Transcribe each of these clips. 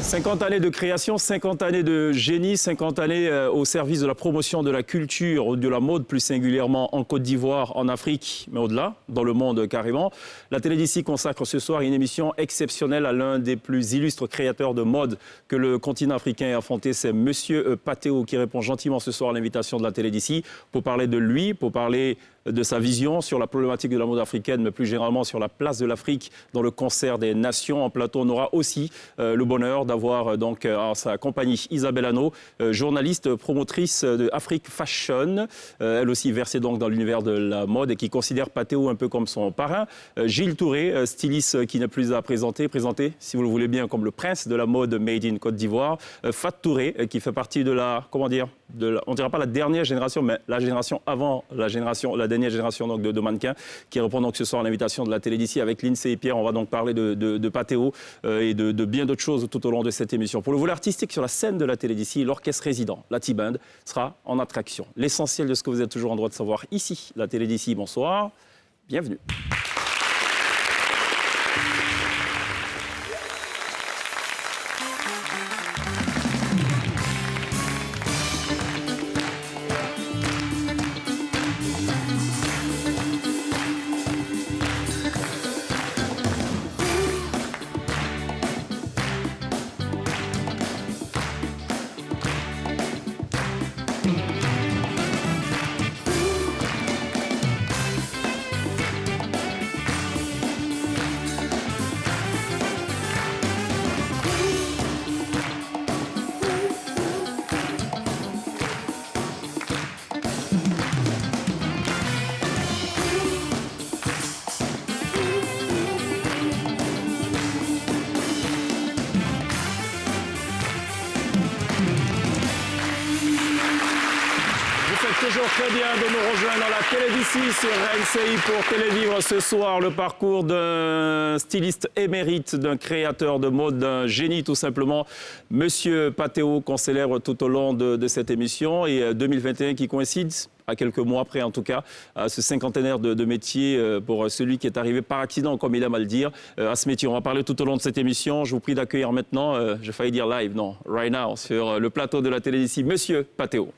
50 années de création, 50 années de génie, 50 années au service de la promotion de la culture, de la mode plus singulièrement en Côte d'Ivoire, en Afrique, mais au-delà, dans le monde carrément. La télé d'ici consacre ce soir une émission exceptionnelle à l'un des plus illustres créateurs de mode que le continent africain ait affronté. C'est Monsieur Patéo qui répond gentiment ce soir à l'invitation de la télé d'ici pour parler de lui, pour parler de sa vision sur la problématique de la mode africaine, mais plus généralement sur la place de l'Afrique dans le concert des nations. En plateau, on aura aussi le bonheur d'avoir donc en sa compagnie Isabelle Hanot, journaliste, promotrice de Afrique Fashion, elle aussi versée donc dans l'univers de la mode et qui considère Patéo un peu comme son parrain. Gilles Touré, styliste qui n'est plus à présenter, si vous le voulez bien, comme le prince de la mode made in Côte d'Ivoire. Fat Touré, qui fait partie de la, comment dire, on ne dira pas la dernière génération, mais la génération avant la dernière génération donc, de mannequins, qui répond donc ce soir à l'invitation de la télé d'ici avec Lindsay et Pierre. On va donc parler de Patéo et de bien d'autres choses tout au long de cette émission. Pour le volet artistique, sur la scène de la télé d'ici, l'orchestre résident, la T-Band, sera en attraction. L'essentiel de ce que vous êtes toujours en droit de savoir ici, la télé d'ici. Bonsoir, bienvenue. Toujours très bien de nous rejoindre dans la télé d'ici sur RNCI pour télévivre ce soir le parcours d'un styliste émérite, d'un créateur de mode, d'un génie tout simplement, Monsieur Patéo, qu'on célèbre tout au long de cette émission, et 2021 qui coïncide à quelques mois près en tout cas, à ce cinquantenaire de métier pour celui qui est arrivé par accident, comme il aime à le dire, à ce métier. On va parler tout au long de cette émission. Je vous prie d'accueillir maintenant, j'ai failli dire live, non, right now, sur le plateau de la télé d'ici, Monsieur Patéo.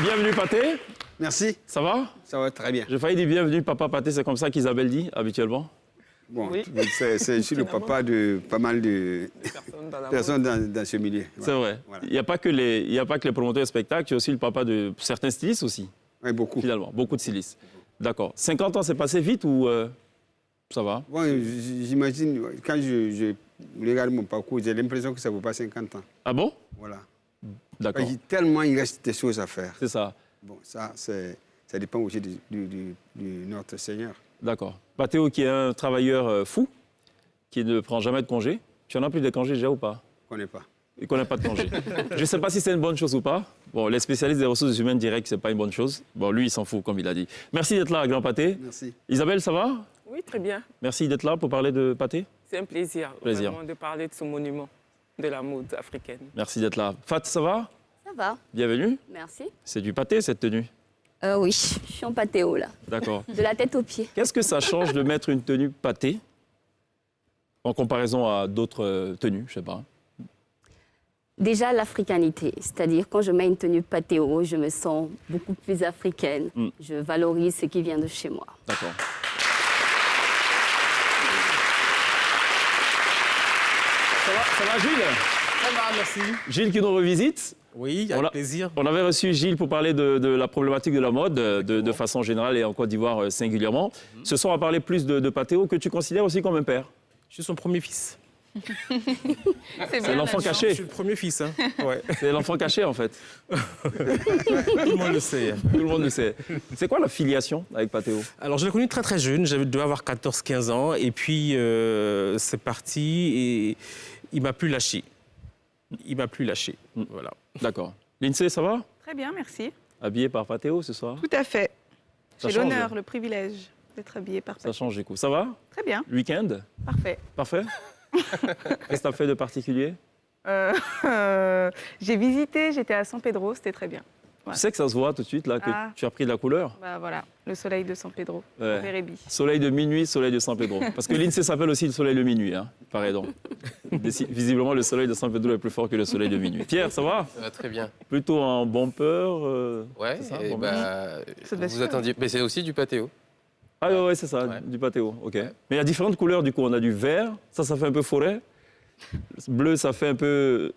Bienvenue Paté. Merci. Ça va? Ça va très bien. J'ai failli dire bienvenue Papa Paté, c'est comme ça qu'Isabelle dit habituellement. Bon, oui. Je suis le papa de pas mal de personnes dans ce milieu. C'est vrai. Voilà. Il n'y a pas que les promoteurs de spectacles, tu es aussi le papa de certains stylistes aussi. Oui, beaucoup. Finalement, beaucoup de stylistes. D'accord. 50 ans, c'est passé vite ou ça va? Bon, j'imagine, quand je regarde mon parcours, j'ai l'impression que ça ne vaut pas 50 ans. Ah bon? Voilà. D'accord. Tellement il reste des choses à faire. C'est ça. Bon, ça dépend aussi de notre Seigneur. D'accord. Patéo qui est un travailleur fou, qui ne prend jamais de congé. Tu en as plus de congés déjà ou pas? Je ne connais pas. Il ne connaît pas de congé. Je ne sais pas si c'est une bonne chose ou pas. Bon, les spécialistes des ressources humaines diraient que ce n'est pas une bonne chose. Bon, lui, il s'en fout, comme il a dit. Merci d'être là, Grand Paté. Merci. Isabelle, ça va? Oui, très bien. Merci d'être là pour parler de Paté. C'est un plaisir, vraiment, de parler de ce monument de la mode africaine. Merci d'être là. Fat, ça va? Ça va. Bienvenue. Merci. C'est du pâté, cette tenue? Oui, je suis en Patéo, là. D'accord. De la tête aux pieds. Qu'est-ce que ça change de mettre une tenue pâté en comparaison à d'autres tenues, je sais pas? Déjà, l'africanité. C'est-à-dire, quand je mets une tenue Patéo, je me sens beaucoup plus africaine. Je valorise ce qui vient de chez moi. D'accord. Ça va, Gilles? Ça va, merci. Gilles qui nous revisite. Oui, avec plaisir. On avait reçu Gilles pour parler de la problématique de la mode, de façon générale et en Côte d'Ivoire singulièrement. Ce soir, on va parler plus de Patéo, que tu considères aussi comme un père. Je suis son premier fils. C'est l'enfant caché. Je suis le premier fils. Hein. Ouais. C'est l'enfant caché, en fait. Tout le monde le sait. Tout le monde le sait. C'est quoi la filiation avec Patéo? Alors, je l'ai connu très très jeune. Je devais avoir 14-15 ans. Et puis, c'est parti et il m'a plus lâché. Il m'a plus lâché. Voilà. D'accord. Lindsay, ça va? Très bien, merci. Habillé par Patéo ce soir? Tout à fait. Ça J'ai change. l'honneur, le privilège d'être habillée par Ça Patéo. change du coup. Ça va? Très bien, Week-end? parfait. Parfait? Qu'est-ce que tu as fait de particulier? J'ai visité, j'étais à San Pedro, c'était très bien. Tu sais que ça se voit tout de suite, là, que tu as pris de la couleur. Bah voilà, le soleil de San Pedro, Vérébi. Soleil de minuit, soleil de San Pedro. Parce que l'INSEE s'appelle aussi le soleil de minuit, hein, paraît donc. Visiblement, le soleil de San Pedro est plus fort que le soleil de minuit. Pierre, ça va? Ça va très bien. Plutôt en bumper Ouais, c'est ça, et Ça doit vous être attendiez. Mais c'est aussi du patéo. Ah ouais, c'est ça, Ouais. du patéo, ok. Ouais. Mais il y a différentes couleurs, du coup. On a du vert, ça fait un peu forêt. Bleu, ça fait un peu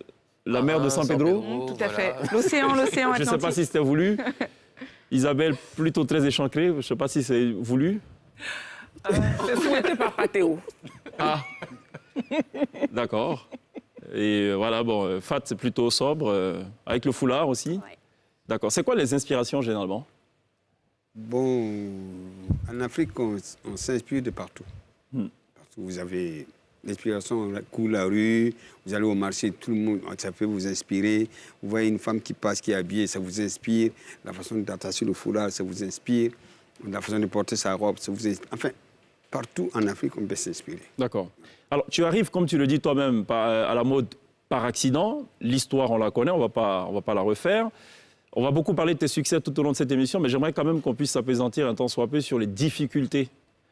la mer de San Pedro. Tout à fait. L'océan Je ne Atlantique. sais pas si c'était voulu. Isabelle, plutôt très échancrée. Je ne sais pas si c'est voulu. C'est souhaité par Patéo. Ah, d'accord. Et voilà, bon, Fat, c'est plutôt sobre, avec le foulard aussi. Ouais. D'accord. C'est quoi les inspirations généralement? Bon, en Afrique, on s'inspire de partout. Partout. Vous avez l'inspiration, on court la rue, vous allez au marché, tout le monde, ça peut vous inspirer. Vous voyez une femme qui passe, qui est habillée, ça vous inspire. La façon d'attacher le foulard, ça vous inspire. La façon de porter sa robe, ça vous inspire. Enfin, partout en Afrique, on peut s'inspirer. D'accord. Alors, tu arrives, comme tu le dis toi-même, à la mode par accident. L'histoire, on la connaît, on va pas la refaire. On va beaucoup parler de tes succès tout au long de cette émission, mais j'aimerais quand même qu'on puisse s'apaisantir un tant soit peu sur les difficultés.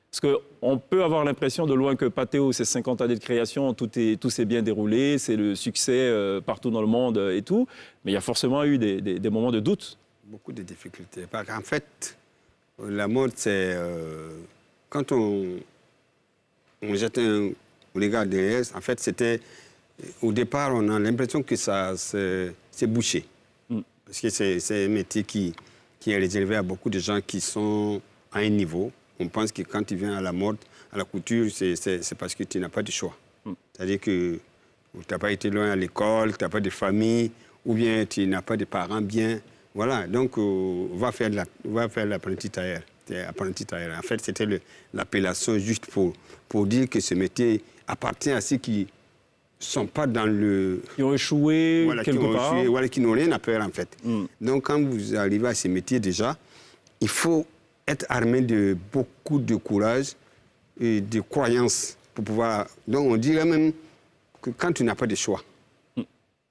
Parce qu'on peut avoir l'impression de loin que Patéo, c'est 50 années de création, tout s'est bien déroulé, c'est le succès partout dans le monde et tout. Mais il y a forcément eu des moments de doute. Beaucoup de difficultés. Parce qu'en fait, la mode, c'est... quand on jette un regard derrière, en fait, c'était... Au départ, on a l'impression que c'est bouché. Parce que c'est un métier qui est réservé à beaucoup de gens qui sont à un niveau. On pense que quand tu viens à la mode, à la couture, c'est parce que tu n'as pas de choix. C'est-à-dire que tu n'as pas été loin à l'école, tu n'as pas de famille, ou bien tu n'as pas de parents bien. Voilà, donc va faire l'apprenti tailleur. En fait, c'était l'appellation juste pour dire que ce métier appartient à ceux qui ne sont pas dans le... Qui ont échoué quelque part. Voilà, qui n'ont rien à peur, en fait. Donc, quand vous arrivez à ce métier, déjà, il faut être armé de beaucoup de courage et de croyance pour pouvoir... Donc, on dirait même que quand tu n'as pas de choix,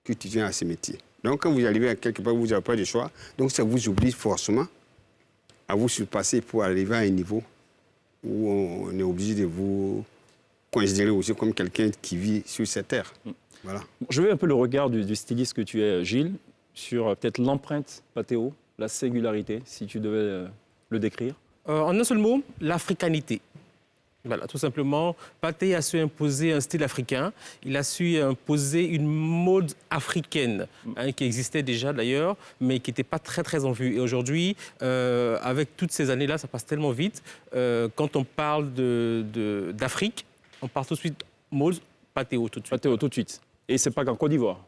que tu viens à ce métier. Donc, quand vous arrivez à quelque part où vous n'avez pas de choix, donc ça vous oblige forcément à vous surpasser pour arriver à un niveau où on est obligé de vous considérer aussi comme quelqu'un qui vit sur cette terre. Voilà. Je veux un peu le regard du styliste que tu es, Gilles, sur peut-être l'empreinte Patéo, la singularité, si tu devais le décrire. En un seul mot, l'africanité. Voilà, tout simplement, Pathé a su imposer un style africain. Il a su imposer une mode africaine, qui existait déjà d'ailleurs, mais qui n'était pas très en vue. Et aujourd'hui, avec toutes ces années-là, ça passe tellement vite. Quand on parle d'Afrique, on parle tout de suite mode Patéo tout de suite. Patéo tout de suite. Et c'est pas qu'en Côte d'Ivoire.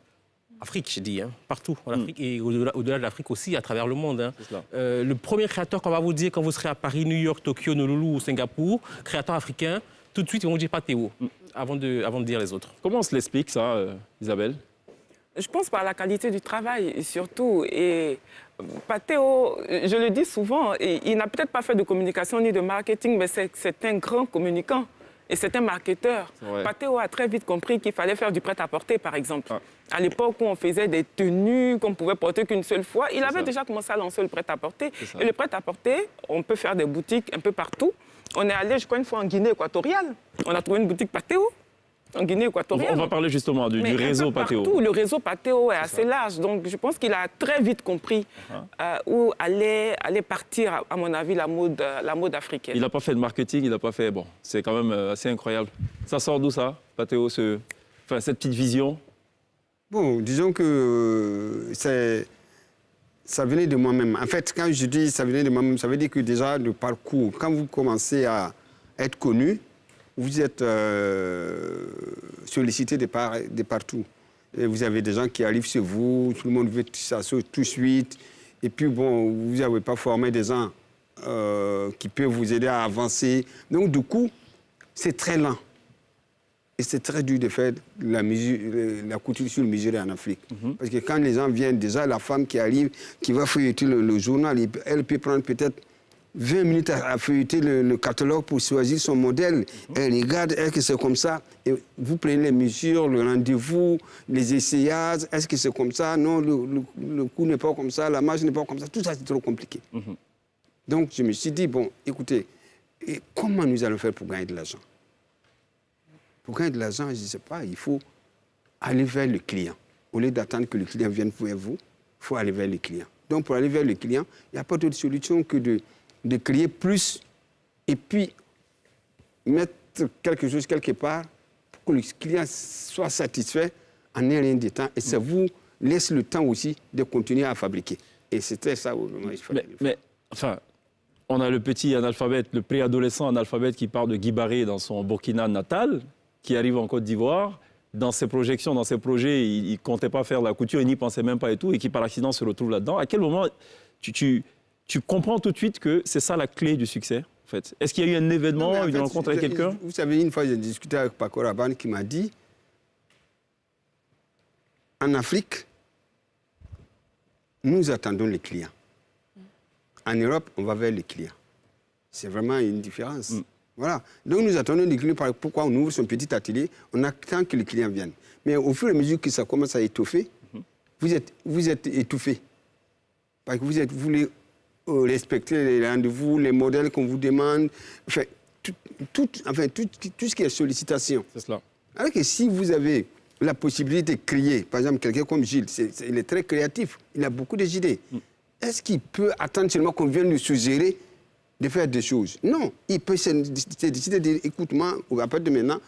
Afrique, j'ai dit, partout en Afrique et au-delà de l'Afrique aussi, à travers le monde. C'est cela. Le premier créateur qu'on va vous dire quand vous serez à Paris, New York, Tokyo, Honolulu ou Singapour, créateur africain, tout de suite ils vont dire Patéo, avant de dire les autres. Comment on se l'explique ça, Isabelle? Je pense par la qualité du travail, surtout. Et Patéo, je le dis souvent, il n'a peut-être pas fait de communication ni de marketing, mais c'est un grand communicant. Et c'est un marketeur. Patéo a très vite compris qu'il fallait faire du prêt-à-porter, par exemple. À l'époque où on faisait des tenues qu'on pouvait porter qu'une seule fois, il avait déjà commencé à lancer le prêt-à-porter. Et le prêt-à-porter, on peut faire des boutiques un peu partout. On est allé, je crois, une fois en Guinée équatoriale. On a trouvé une boutique Patéo en Guinée équatoriale. On va parler justement du réseau Patéo. Partout, le réseau Patéo est assez large. Donc, je pense qu'il a très vite compris où allait partir, à mon avis, la mode africaine. Il n'a pas fait de marketing, il n'a pas fait... Bon, c'est quand même assez incroyable. Ça sort d'où ça, Patéo, cette petite vision? Bon, disons que ça venait de moi-même. En fait, quand je dis ça venait de moi-même, ça veut dire que déjà, le parcours, quand vous commencez à être connu, vous êtes sollicité de partout. Et vous avez des gens qui arrivent chez vous, tout le monde veut s'asseoir tout de suite. Et puis, bon, vous n'avez pas formé des gens qui peuvent vous aider à avancer. Donc, du coup, c'est très lent. Et c'est très dur de faire la couture sur mesurée en Afrique. Parce que quand les gens viennent, déjà, la femme qui arrive, qui va feuilleter le journal, elle peut prendre peut-être 20 minutes à feuilleter le catalogue pour choisir son modèle. Elle regarde, est-ce que c'est comme ça? Et vous prenez les mesures, le rendez-vous, les essayages, est-ce que c'est comme ça? Non, le coup n'est pas comme ça, la marge n'est pas comme ça. Tout ça, c'est trop compliqué. Donc, je me suis dit, bon, écoutez, et comment nous allons faire pour gagner de l'argent? Pour gagner de l'argent, je ne sais pas, il faut aller vers le client. Au lieu d'attendre que le client vienne vers vous, il faut aller vers le client. Donc, pour aller vers le client, il n'y a pas d'autre solution que de créer plus et puis mettre quelque chose quelque part pour que le client soit satisfait en un rien de temps. Et ça vous laisse le temps aussi de continuer à fabriquer. Et c'était ça où il fallait le faire. Mais, enfin, on a le petit analphabète, le préadolescent analphabète qui part de Guy Barré dans son Burkina natal, qui arrive en Côte d'Ivoire. Dans ses projections, dans ses projets, il ne comptait pas faire la couture, il n'y pensait même pas et tout, et qui par accident se retrouve là-dedans. À quel moment tu comprends tout de suite que c'est ça la clé du succès, en fait? Est-ce qu'il y a eu un événement, une rencontre avec quelqu'un? Vous savez, une fois, j'ai discuté avec Paco Rabanne qui m'a dit, en Afrique, nous attendons les clients. En Europe, on va vers les clients. C'est vraiment une différence. Voilà. Donc nous attendons les clients. Pourquoi on ouvre son petit atelier? On attend que les clients viennent. Mais au fur et à mesure que ça commence à étoffer, vous êtes étouffé. Parce que vous voulez respecter les rendez-vous, les modèles qu'on vous demande. Enfin, tout ce qui est sollicitation. C'est cela. Alors que si vous avez la possibilité de créer, par exemple, quelqu'un comme Gilles, il est très créatif, il a beaucoup d'idées. Est-ce qu'il peut attendre seulement qu'on vienne lui suggérer de faire des choses? Non, il peut se décider de dire, écoute, moi, à partir de maintenant,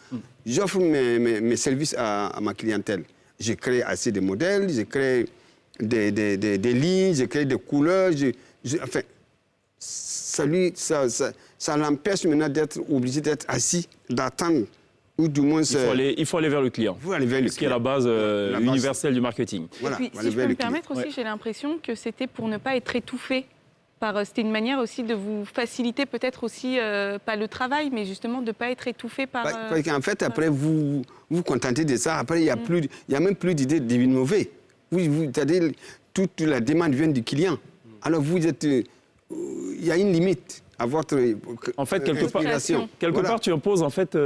j'offre mes services à ma clientèle. Je crée assez de modèles, je crée des lignes, je crée des couleurs. Enfin, ça l'empêche maintenant d'être obligé d'être assis, d'attendre. Ou du moins, il faut aller vers le client. Ce qui est la base universelle du marketing. Voilà, et puis, si je peux me permettre aussi, j'ai l'impression que c'était pour ne pas être étouffé. C'était une manière aussi de vous faciliter peut-être aussi, pas le travail, mais justement de ne pas être étouffé par... Parce qu'en fait, après, vous vous contentez de ça. Après, il n'y a même plus d'idées d'innover. C'est-à-dire, toute la demande vient du client. Alors, vous êtes... Il y a une limite à votre en fait, quelque part, tu imposes, en fait...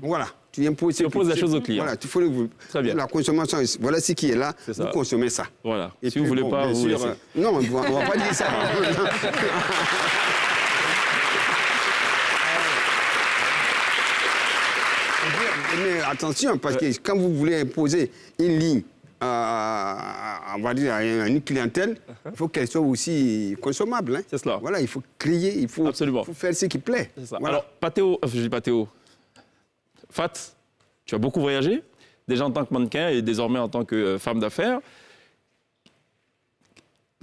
Voilà. Tu imposes la chose au client. Voilà, Très bien. La consommation, voilà ce qui est là, vous consommez ça. Voilà. Et si vous ne voulez pas, vous laissez. Non, on ne va pas dire ça. Mais attention, parce que quand vous voulez imposer une ligne on va dire, à une clientèle, il faut qu'elle soit aussi consommable. Hein. C'est cela. Voilà, il faut créer, il faut faire ce qui plaît. C'est ça. Voilà. Alors, Patéo, je dis Patéo, Fat, tu as beaucoup voyagé, déjà en tant que mannequin et désormais en tant que femme d'affaires.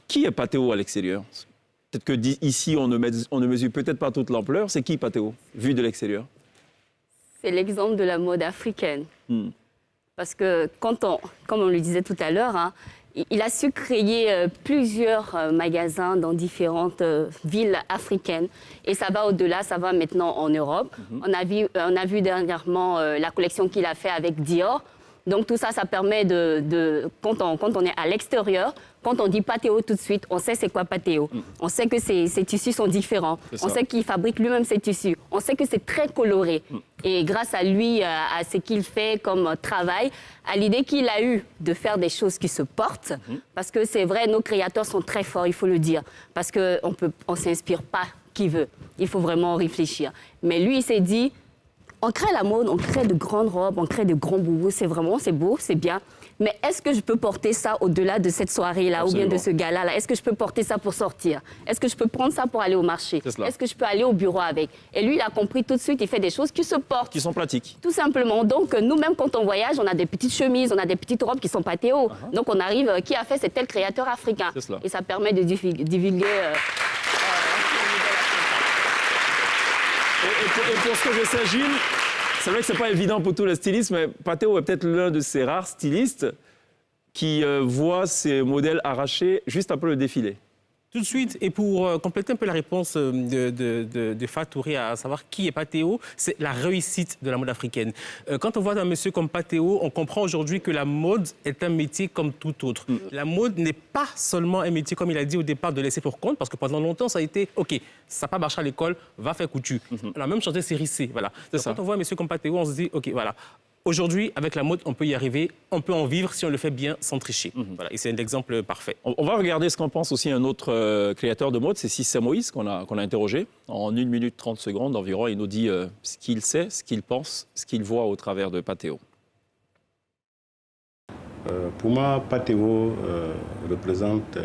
Qui est Patéo à l'extérieur? Peut-être que ici, on ne mesure peut-être pas toute l'ampleur. C'est qui Patéo, vu de l'extérieur? C'est l'exemple de la mode africaine. Parce que, comme on le disait tout à l'heure, hein, il a su créer plusieurs magasins dans différentes villes africaines. Et ça va au-delà, ça va maintenant en Europe. On a vu dernièrement la collection qu'il a fait avec Dior. Donc tout ça, ça permet quand on est à l'extérieur, quand on dit Patéo tout de suite, on sait c'est quoi Patéo. On sait que ses tissus sont différents. On sait qu'il fabrique lui-même ses tissus. On sait que c'est très coloré. Et grâce à lui, à ce qu'il fait comme travail, à l'idée qu'il a eue de faire des choses qui se portent, parce que c'est vrai, nos créateurs sont très forts, il faut le dire, parce qu'on ne s'inspire pas qui veut. Il faut vraiment réfléchir. Mais lui, il s'est dit, on crée la mode, on crée de grandes robes, on crée de grands boubous, c'est beau, c'est bien. Mais est-ce que je peux porter ça au-delà de cette soirée-là ou bien de ce gala-là? Est-ce que je peux porter ça pour sortir? Est-ce que je peux prendre ça pour aller au marché? Est-ce que je peux aller au bureau avec? Et lui, il a compris tout de suite, il fait des choses qui se portent. Qui sont pratiques. Tout simplement. Donc, nous-mêmes, quand on voyage, on a des petites chemises, on a des petites robes qui sont Patéo. Donc, on arrive, qui a fait? C'est tel créateur africain. Et ça permet de divulguer... Et pour ce que je sais, Gilles, c'est vrai que ce n'est pas évident pour tous les stylistes, mais Patéo est peut-être l'un de ces rares stylistes qui voit ses modèles arrachés juste après le défilé. Tout de suite, et pour compléter un peu la réponse de Fatouré à savoir qui est Patheo, c'est la réussite de la mode africaine. Quand on voit un monsieur comme Patheo, on comprend aujourd'hui que la mode est un métier comme tout autre. La mode n'est pas seulement un métier, comme il a dit au départ, de laisser pour compte, parce que pendant longtemps, ça a été, OK, ça n'a pas marché à l'école, va faire couture. On a même changé série C, voilà. Donc, quand on voit un monsieur comme Patheo, on se dit, OK, voilà. Aujourd'hui, avec la mode, on peut y arriver, on peut en vivre si on le fait bien sans tricher. Voilà, et c'est un exemple parfait. On va regarder ce qu'en pense aussi un autre créateur de mode, c'est Cissé Moïse, qu'on a interrogé. En 1 minute 30 secondes environ, il nous dit ce qu'il sait, ce qu'il pense, ce qu'il voit au travers de Patheo. Pour moi, Patheo représente,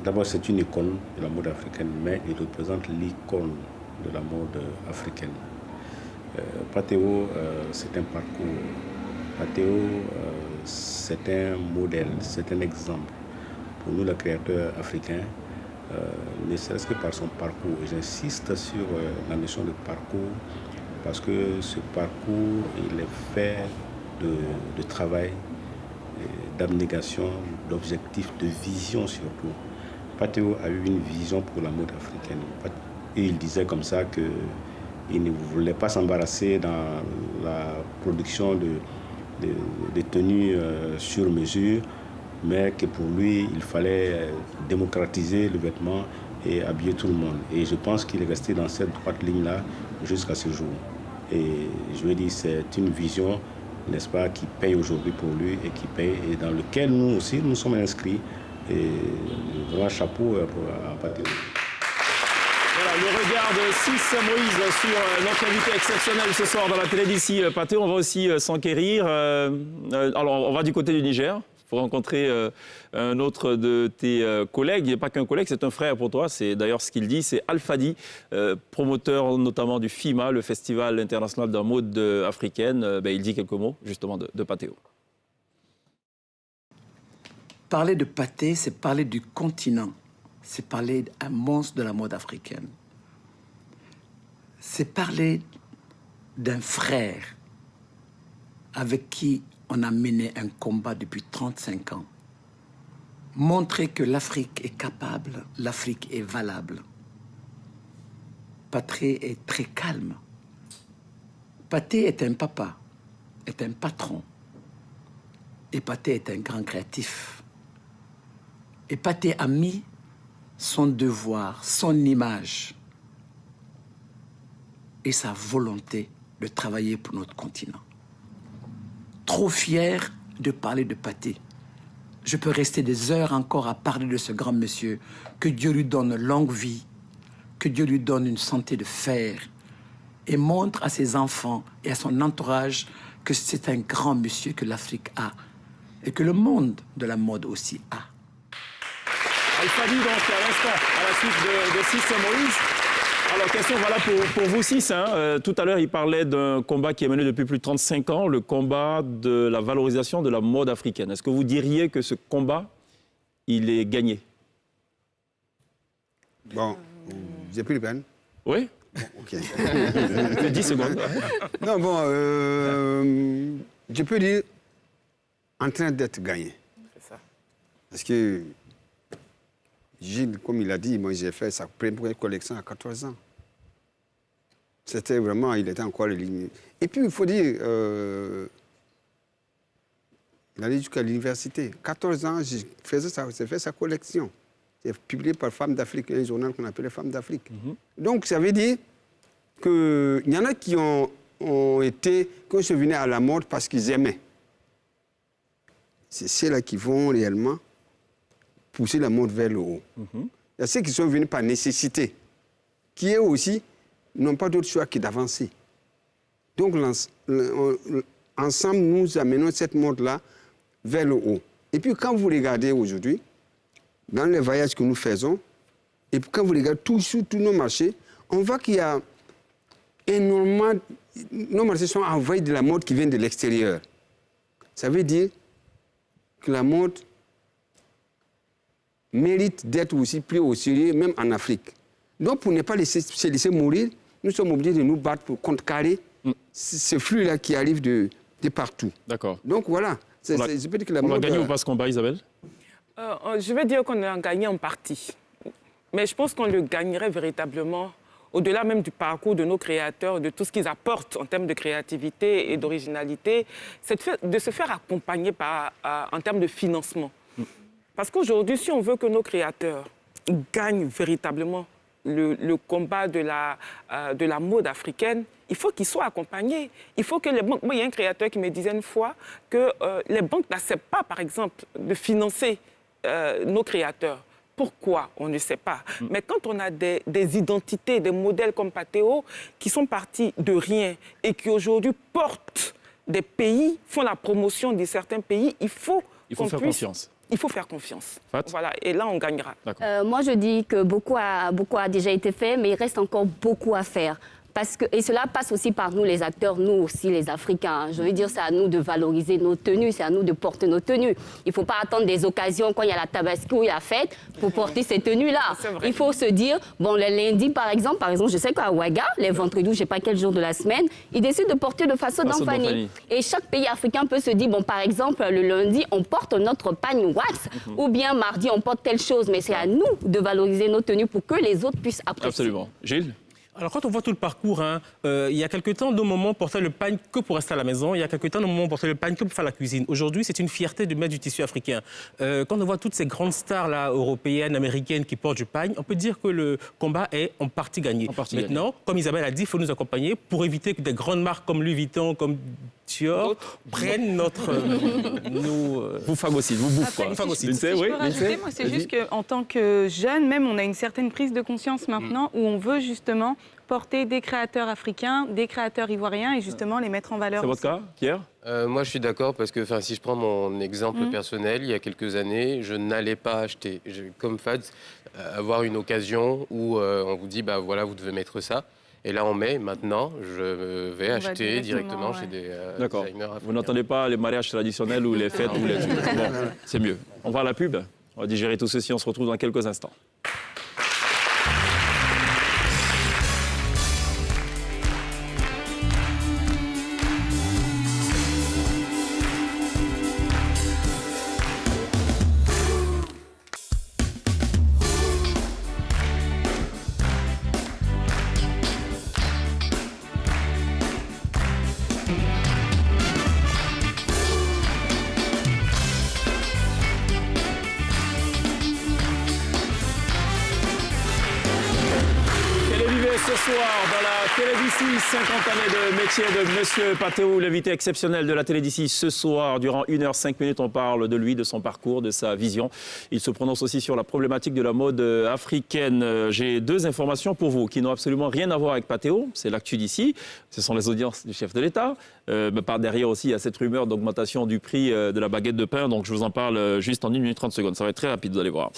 d'abord c'est une icône de la mode africaine, mais il représente l'icône de la mode africaine. Patheo, c'est un parcours. Patheo, c'est un modèle, c'est un exemple. Pour nous, les créateurs africains, ne serait-ce que par son parcours. J'insiste sur la notion de parcours, parce que ce parcours, il est fait de travail, d'abnégation, d'objectifs, de vision surtout. Patheo a eu une vision pour la mode africaine. Et il disait comme ça qu'il ne voulait pas s'embarrasser dans la production de tenues sur mesure, mais que pour lui, il fallait démocratiser le vêtement et habiller tout le monde. Et je pense qu'il est resté dans cette droite ligne-là jusqu'à ce jour. Et je veux dire, c'est une vision, n'est-ce pas, qui paye aujourd'hui pour lui et qui paye, et dans lequel nous aussi, nous sommes inscrits. Et vraiment, chapeau à Patheo. Voilà, le regard de Cissé Moïse sur notre invité exceptionnel ce soir dans la télé d'ici, Patheo. On va aussi s'enquérir. Alors, on va du côté du Niger pour rencontrer un autre de tes collègues. Il n'est pas qu'un collègue, c'est un frère pour toi. C'est d'ailleurs ce qu'il dit. C'est Alfadi, promoteur notamment du FIMA, le Festival international de la mode africaine. Il dit quelques mots justement de Patheo. Parler de Pathé, c'est parler du continent. C'est parler d'un monstre de la mode africaine. C'est parler d'un frère avec qui on a mené un combat depuis 35 ans. Montrer que l'Afrique est capable, l'Afrique est valable. Pathé est très calme. Pathé est un papa, est un patron. Et Pathé est un grand créatif. Et Pathé a mis son devoir, son image et sa volonté de travailler pour notre continent. Trop fier de parler de Pathé. Je peux rester des heures encore à parler de ce grand monsieur. Que Dieu lui donne longue vie, que Dieu lui donne une santé de fer et montre à ses enfants et à son entourage que c'est un grand monsieur que l'Afrique a et que le monde de la mode aussi a. Alfadi, donc, à l'instant, à la suite de Cissé Moïse. Alors, question, voilà, pour vous six. Tout à l'heure, il parlait d'un combat qui est mené depuis plus de 35 ans, le combat de la valorisation de la mode africaine. Est-ce que vous diriez que ce combat, il est gagné? Bon, j'ai pris le peine. Oui? Bon, OK. 10 secondes. Non, bon, je peux dire en train d'être gagné. C'est ça. Parce que Gilles, comme il a dit, moi j'ai fait sa première collection à 14 ans. C'était vraiment, il était encore éliminé. Et puis il faut dire, il allait jusqu'à l'université. 14 ans, j'ai fait sa collection. C'est publié par Femmes d'Afrique, un journal qu'on appelait Femmes d'Afrique. Donc ça veut dire qu'il y en a qui ont se venaient à la mode parce qu'ils aimaient. C'est ceux-là qui vont réellement pousser la mode vers le haut. Il y a ceux qui sont venus par nécessité, qui eux aussi n'ont pas d'autre choix que d'avancer. Donc ensemble, nous amenons cette mode-là vers le haut. Et puis quand vous regardez aujourd'hui, dans les voyages que nous faisons, et puis quand vous regardez sur tous nos marchés, on voit qu'il y a énormément... Nos marchés sont envahis de la mode qui vient de l'extérieur. Ça veut dire que la mode mérite d'être aussi pris au sérieux, même en Afrique. Donc, pour ne pas se laisser mourir, nous sommes obligés de nous battre pour contrecarrer ce flux-là qui arrive de partout. D'accord. Donc, voilà. On a gagné ou pas ce combat, Isabelle? Je vais dire qu'on a gagné en partie. Mais je pense qu'on le gagnerait véritablement, au-delà même du parcours de nos créateurs, de tout ce qu'ils apportent en termes de créativité et d'originalité, c'est de se faire accompagner en termes de financement. Parce qu'aujourd'hui, si on veut que nos créateurs gagnent véritablement le combat de la mode africaine, il faut qu'ils soient accompagnés. Il faut que les banques... Moi, il y a un créateur qui me disait une fois que les banques n'acceptent pas, par exemple, de financer nos créateurs. Pourquoi? On ne sait pas. Mais quand on a des identités, des modèles comme Patéo, qui sont partis de rien et qui aujourd'hui portent des pays, font la promotion de certains pays, il faut faire confiance. Il faut faire confiance. Fat. Voilà, et là, on gagnera. Moi, je dis que beaucoup a déjà été fait, mais il reste encore beaucoup à faire. Et cela passe aussi par nous, les acteurs, nous aussi, les Africains. Je veux dire, c'est à nous de valoriser nos tenues, c'est à nous de porter nos tenues. Il ne faut pas attendre des occasions quand il y a la tabasco ou la fête pour porter ces tenues-là. Il faut se dire, bon, le lundi, par exemple, je sais qu'à Ouaga, les vendredis, je ne sais pas quel jour de la semaine, ils décident de porter le faso d'Anfani. Et chaque pays africain peut se dire, bon, par exemple, le lundi, on porte notre pagne wax, ou bien mardi, on porte telle chose. Mais c'est à nous de valoriser nos tenues pour que les autres puissent apprécier. Absolument. Gilles? Alors, quand on voit tout le parcours, il y a quelque temps, nos mamans portaient le pagne que pour rester à la maison. Il y a quelque temps, nos mamans portaient le pagne que pour faire la cuisine. Aujourd'hui, c'est une fierté de mettre du tissu africain. Quand on voit toutes ces grandes stars là, européennes, américaines qui portent du pagne, on peut dire que le combat est en partie gagné. Maintenant, comme Isabelle a dit, il faut nous accompagner pour éviter que des grandes marques comme Louis Vuitton, comme Dior prennent notre... Vous phagocytez, vous bouffent quoi. Si je peux rajouter, moi, c'est juste qu'en tant que jeune, même, on a une certaine prise de conscience maintenant où on veut justement porter des créateurs africains, des créateurs ivoiriens et justement les mettre en valeur. C'est votre cas, Pierre? Moi, je suis d'accord parce que si je prends mon exemple personnel, il y a quelques années, je n'allais pas acheter, comme Fad, avoir une occasion où on vous dit, bah voilà, vous devez mettre ça. Et là, en mai, maintenant, je vais acheter directement chez des designers africains. Vous n'entendez pas les mariages traditionnels ou les fêtes ou les trucs. Bon, c'est mieux. On va à la pub. On va digérer tout ceci. On se retrouve dans quelques instants. Ce soir, dans la Télédicis, 50 années de métier de Monsieur Patéo, l'invité exceptionnel de la Télédicis. Ce soir, durant 1 h 5 minutes, on parle de lui, de son parcours, de sa vision. Il se prononce aussi sur la problématique de la mode africaine. J'ai 2 informations pour vous qui n'ont absolument rien à voir avec Patéo. C'est l'actu d'ici. Ce sont les audiences du chef de l'État. Mais par derrière aussi, il y a cette rumeur d'augmentation du prix de la baguette de pain. Donc, je vous en parle juste en 1 minute 30 secondes. Ça va être très rapide, vous allez voir.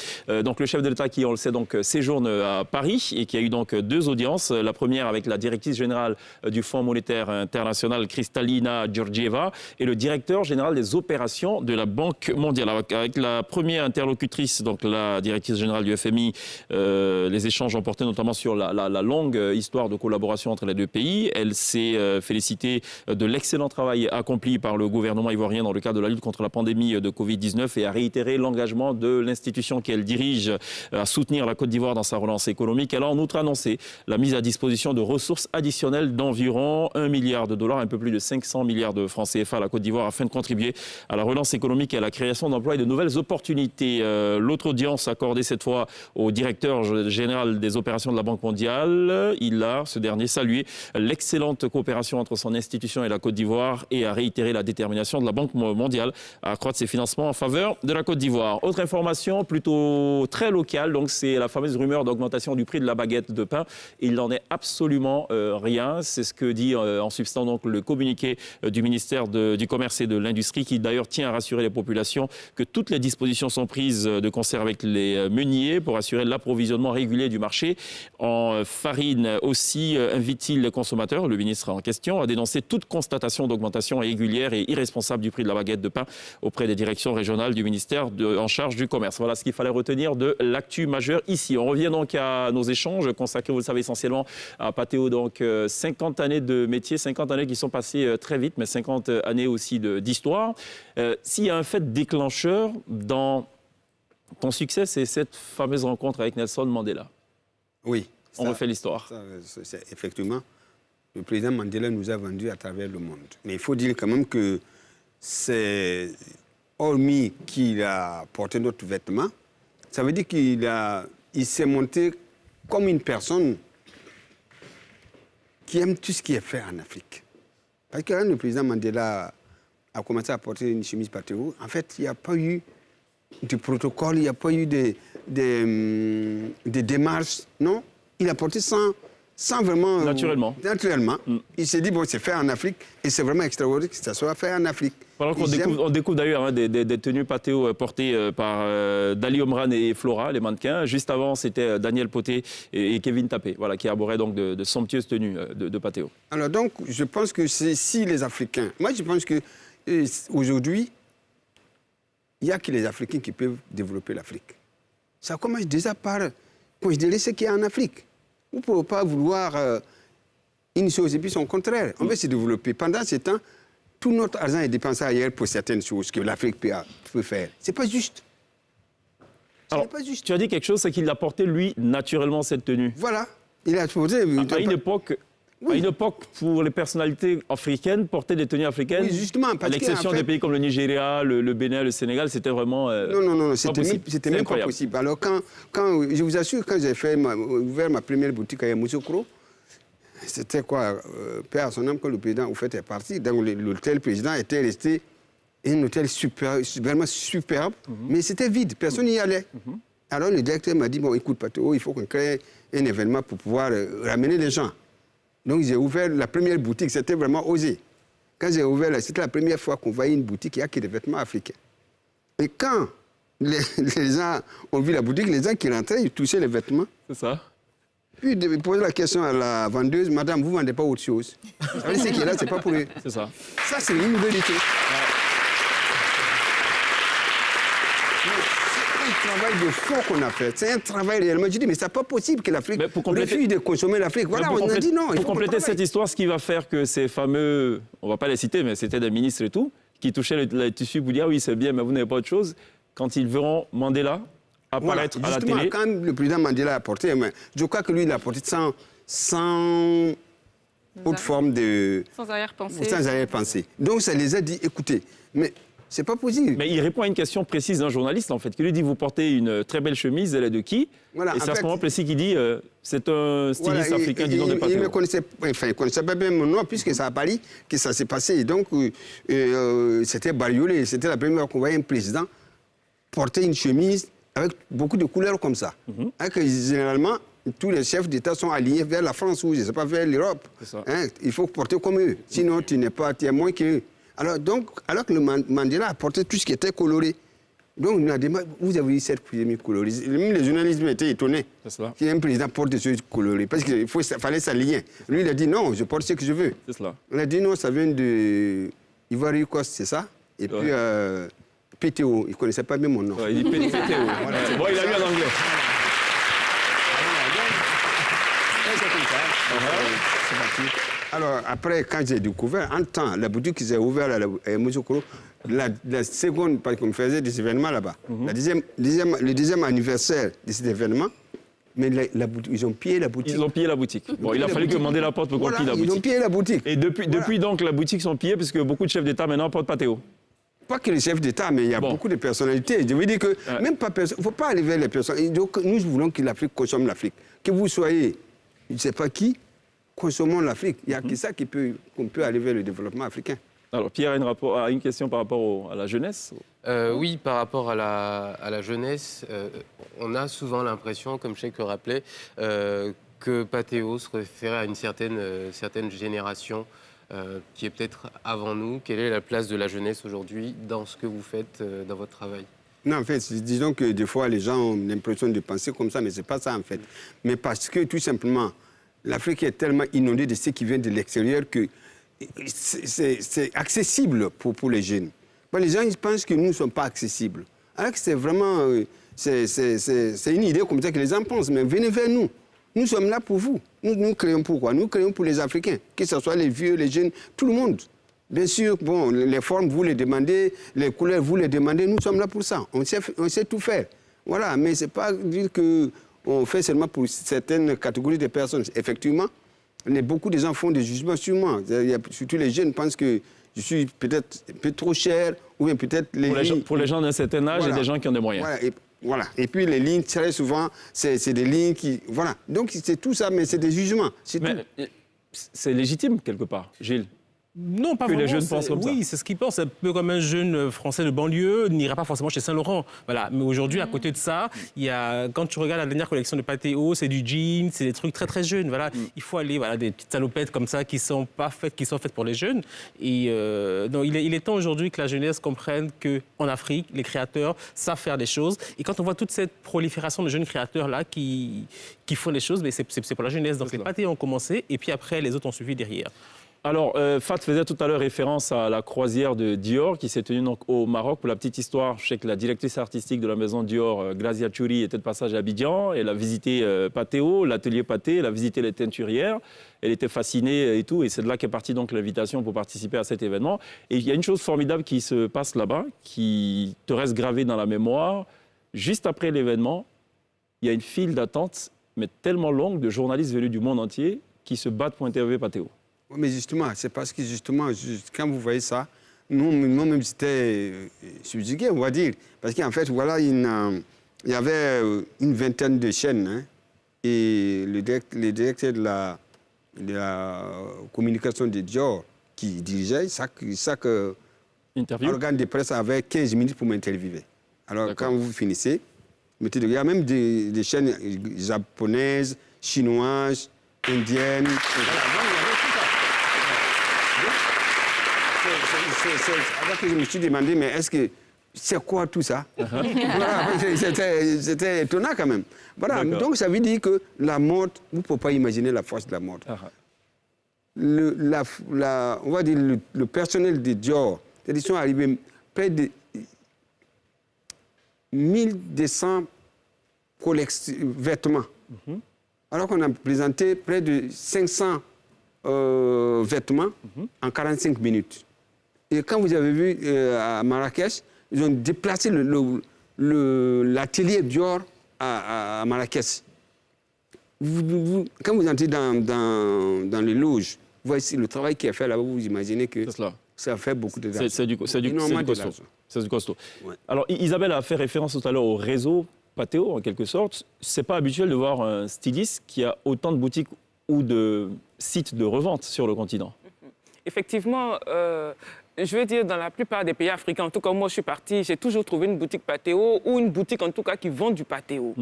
Donc, le chef de l'État qui, on le sait, donc, séjourne à Paris et qui a eu donc 2 audiences. La première avec la directrice générale du Fonds monétaire international, Kristalina Georgieva, et le directeur général des opérations de la Banque mondiale. Avec la première interlocutrice, donc la directrice générale du FMI, les échanges ont porté notamment sur la longue histoire de collaboration entre les 2 pays. Elle s'est félicitée de l'excellent travail accompli par le gouvernement ivoirien dans le cadre de la lutte contre la pandémie de Covid-19 et a réitéré l'engagement de l'institution qu'elle dirige à soutenir la Côte d'Ivoire dans sa relance économique. Elle a en outre annoncé la mise à disposition de ressources additionnelles d'environ 1 milliard de dollars, un peu plus de 500 milliards de francs CFA à la Côte d'Ivoire afin de contribuer à la relance économique et à la création d'emplois et de nouvelles opportunités. L'autre audience accordée cette fois au directeur général des opérations de la Banque mondiale, il a, ce dernier, salué l'excellente coopération entre son institution et la Côte d'Ivoire et a réitéré la détermination de la Banque mondiale à accroître ses financements en faveur de la Côte d'Ivoire. Autre information plutôt très locale, donc c'est la fameuse rumeur d'augmentation du prix de la baguette de pain. Il n'en est absolument rien. C'est ce que dit en substance donc, le communiqué du ministère du Commerce et de l'Industrie qui d'ailleurs tient à rassurer les populations que toutes les dispositions sont prises de concert avec les meuniers pour assurer l'approvisionnement régulier du marché. En farine aussi, invite-t-il les consommateurs, le ministre en question, à dénoncer toute constatation d'augmentation régulière et irresponsable du prix de la baguette de pain auprès des directions régionales du ministère en charge du commerce. Voilà ce qu'il fallait retenir de l'actu majeur ici. On revient donc à nos échanges consacrés, vous le savez, essentiellement à Patéo. Donc 50 années de métier, 50 années qui sont passées très vite, mais 50 années aussi d'histoire. S'il y a un fait déclencheur dans Ton succès, c'est cette fameuse rencontre avec Nelson Mandela. Oui. On refait l'histoire. Effectivement, le président Mandela nous a vendus à travers le monde. Mais il faut dire quand même que c'est, hormis qu'il a porté notre vêtement, ça veut dire qu'il s'est monté comme une personne qui aime tout ce qui est fait en Afrique. Parce que quand le président Mandela a commencé à porter une chemise patéo, en fait, il n'y a pas eu de protocole, il n'y a pas eu de démarches, non. Il a porté sans vraiment... Naturellement. Naturellement. Il s'est dit, bon, c'est fait en Afrique, et c'est vraiment extraordinaire que ça soit fait en Afrique. Alors qu'on découvre d'ailleurs hein, des tenues patéo portées par Dali Omran et Flora, les mannequins. Juste avant, c'était Daniel Poté et Kevin Tapé, voilà, qui arboraient donc de somptueuses tenues de patéo. Alors donc, je pense que si les Africains... Moi, je pense que aujourd'hui, il n'y a que les Africains qui peuvent développer l'Afrique. Ça commence déjà par considérer ce qu'il y a en Afrique. Vous ne pouvez pas vouloir une chose et puis son contraire. On veut se développer. Pendant ce temps, tout notre argent est dépensé ailleurs pour certaines choses que l'Afrique peut faire. Ce n'est pas juste. Alors, pas juste. Tu as dit quelque chose, c'est qu'il a porté, lui, naturellement, cette tenue. Voilà. Il a posé... À une époque... Oui. À une époque, pour les personnalités africaines, porter des tenues africaines, oui, justement, à l'exception des pays comme le Nigeria, le Bénin, le Sénégal, c'était vraiment non, c'était même pas possible. Alors, quand je vous assure, quand j'ai ouvert ma première boutique à Yamoussoukro, c'était quoi Père à son âme, quand le président au fait, est parti. Donc, l'hôtel président était resté un hôtel vraiment superbe, mais c'était vide, personne n'y allait. Alors, le directeur m'a dit, bon, écoute, Pato, il faut qu'on crée un événement pour pouvoir ramener les gens. Donc, j'ai ouvert la première boutique, c'était vraiment osé. Quand j'ai ouvert, c'était la première fois qu'on voyait une boutique, il n'y a que des vêtements africains. Et quand les gens ont vu la boutique, les gens qui rentraient, ils touchaient les vêtements. C'est ça. Puis, ils posaient la question à la vendeuse, madame, vous ne vendez pas autre chose. Ce qui est là, ce n'est pas pour eux. C'est ça. Ça, c'est une vérité. Travail de fond qu'on a fait. C'est un travail réellement. Je dis, mais c'est pas possible que l'Afrique refuse de consommer l'Afrique. Voilà, on a dit non. Pour compléter cette histoire, ce qui va faire que ces fameux, on ne va pas les citer, mais c'était des ministres et tout, qui touchaient le tissu pour dire, ah oui, c'est bien, mais vous n'avez pas autre chose, quand ils verront Mandela apparaître à la télé. Quand le président Mandela a apporté, je crois que lui, il a apporté sans autre forme de... Sans arrière-pensée. Sans arrière-pensée. Donc, ça les a dit, écoutez, mais... c'est pas possible. Mais il répond à une question précise d'un journaliste, en fait, qui lui dit, vous portez une très belle chemise, elle est de qui? Voilà, et c'est à ce moment précis qu'il dit, c'est un styliste africain du nom de Patéo. Il ne connaissait pas bien mon nom, puisque c'est à Paris que ça s'est passé. Et donc, c'était bariolé. C'était la première fois qu'on voyait un président porter une chemise avec beaucoup de couleurs comme ça. Généralement, tous les chefs d'État sont alignés vers la France ou, je ne sais pas, vers l'Europe. Il faut porter comme eux. Sinon, tu es moins qu'eux. Alors que le Mandela a porté tout ce qui était coloré. Donc, on a demandé, vous avez eu cette chemise colorée. Même les journalistes étaient étonnés qu'un président porte des choses colorées. Parce qu'il fallait s'aligner. Lui, il a dit non, je porte ce que je veux. C'est cela. On a dit non, ça vient de Ivoire Coast, c'est ça. Et puis, PTO, il ne connaissait pas bien mon nom. Ouais, il dit PTO. Voilà. Bon, il a lu en anglais. C'est parti. Alors, après, quand j'ai découvert, en temps, la boutique que j'ai ouverte à Yamoussoukro, la seconde, parce qu'on faisait des événements là-bas, le deuxième anniversaire de cet événement, mais ils ont pillé la boutique. Ils ont pillé la boutique. Bon, il a fallu que Mandela la porte pour qu'on pille la boutique. Ils ont pillé la boutique. Et depuis donc, la boutique sont pillées, parce que beaucoup de chefs d'État maintenant portent Patéo. Pas que les chefs d'État, mais il y a beaucoup de personnalités. Je veux dire que même pas personne. Il ne faut pas aller vers les personnes. Donc, nous voulons que l'Afrique consomme l'Afrique. Que vous soyez, je ne sais pas qui, consommons l'Afrique. Il n'y a que ça qu'on peut aller vers le développement africain. Alors, Pierre a une question par rapport à la jeunesse. Oui, par rapport à la jeunesse, on a souvent l'impression, comme Cheikh le rappelait, que Patéo se référait à une certaine génération qui est peut-être avant nous. Quelle est la place de la jeunesse aujourd'hui dans ce que vous faites, dans votre travail? Non, en fait, disons que des fois, les gens ont l'impression de penser comme ça, mais ce n'est pas ça, en fait. Mais parce que, tout simplement, l'Afrique est tellement inondée de ce qui vient de l'extérieur que c'est accessible pour les jeunes. Bon, les gens ils pensent que nous ne sommes pas accessibles. Alors que c'est vraiment... c'est une idée comme ça que les gens pensent, mais venez vers nous. Nous sommes là pour vous. Nous créons pour quoi? Nous créons pour les Africains, que ce soit les vieux, les jeunes, tout le monde. Bien sûr, bon, les formes, vous les demandez, les couleurs, vous les demandez, nous sommes là pour ça. On sait tout faire. Voilà, mais ce n'est pas dire qu'on fait seulement pour certaines catégories de personnes. Effectivement, beaucoup de gens font des jugements sur moi. Surtout les jeunes pensent que je suis peut-être un peu trop cher, ou bien peut-être pour les gens d'un certain âge et des gens qui ont des moyens. Voilà. Et puis les lignes, très souvent, c'est des lignes qui... Voilà. Donc c'est tout ça, mais c'est des jugements. C'est légitime, quelque part, Gilles. Non, pas que vraiment. Les jeunes pensent comme ça. Oui, c'est ce qu'ils pensent. Un peu comme un jeune Français de banlieue n'ira pas forcément chez Saint-Laurent. Voilà. Mais aujourd'hui, à côté de ça, quand tu regardes la dernière collection de Patéo, c'est du jean, c'est des trucs très très jeunes. Voilà. Il faut aller, des petites salopettes comme ça qui sont faites pour les jeunes. Et donc, il est temps aujourd'hui que la jeunesse comprenne qu'en Afrique, les créateurs savent faire des choses. Et quand on voit toute cette prolifération de jeunes créateurs là qui font des choses, mais c'est pour la jeunesse. Donc les Patéo ont commencé et puis après les autres ont suivi derrière. Alors, Fat faisait tout à l'heure référence à la croisière de Dior qui s'est tenue donc au Maroc. Pour la petite histoire, je sais que la directrice artistique de la maison Dior, Grazia Tchouri, était de passage à Abidjan. Elle a visité Patéo, l'atelier Pathé, elle a visité les teinturières. Elle était fascinée et tout. Et c'est de là qu'est partie donc l'invitation pour participer à cet événement. Et il y a une chose formidable qui se passe là-bas, qui te reste gravée dans la mémoire. Juste après l'événement, il y a une file d'attente, mais tellement longue, de journalistes venus du monde entier qui se battent pour interviewer Patéo. Oui, mais justement, c'est parce que quand vous voyez ça, nous-mêmes, c'était subjugué, on va dire. Parce qu'en fait, voilà, il y avait une vingtaine de chaînes. Hein, et le directeur de la communication de Dior qui dirigeait, chaque organe de presse avait 15 minutes pour m'interviewer. Alors, quand vous finissez, il y a même des chaînes japonaises, chinoises, indiennes. Alors que je me suis demandé, mais c'est quoi tout ça? Voilà, c'était étonnant quand même. Voilà, donc ça veut dire que la mode, vous ne pouvez pas imaginer la force de la mode. On va dire le personnel de Dior, ils sont arrivés près de 1200 vêtements. Alors qu'on a présenté près de 500 vêtements en 45 minutes. Et quand vous avez vu à Marrakech, ils ont déplacé l'atelier Dior à Marrakech. Quand vous entrez dans les loges, vous voyez le travail qui est fait là-bas, vous imaginez que ça fait beaucoup de C'est du costaud. C'est du costaud. Ouais. Alors, Isabelle a fait référence tout à l'heure au réseau Patéo, en quelque sorte. Ce n'est pas habituel de voir un styliste qui a autant de boutiques ou de sites de revente sur le continent. Effectivement, je veux dire, dans la plupart des pays africains, en tout cas, moi, je suis partie, j'ai toujours trouvé une boutique Patéo ou une boutique, en tout cas, qui vend du Patéo.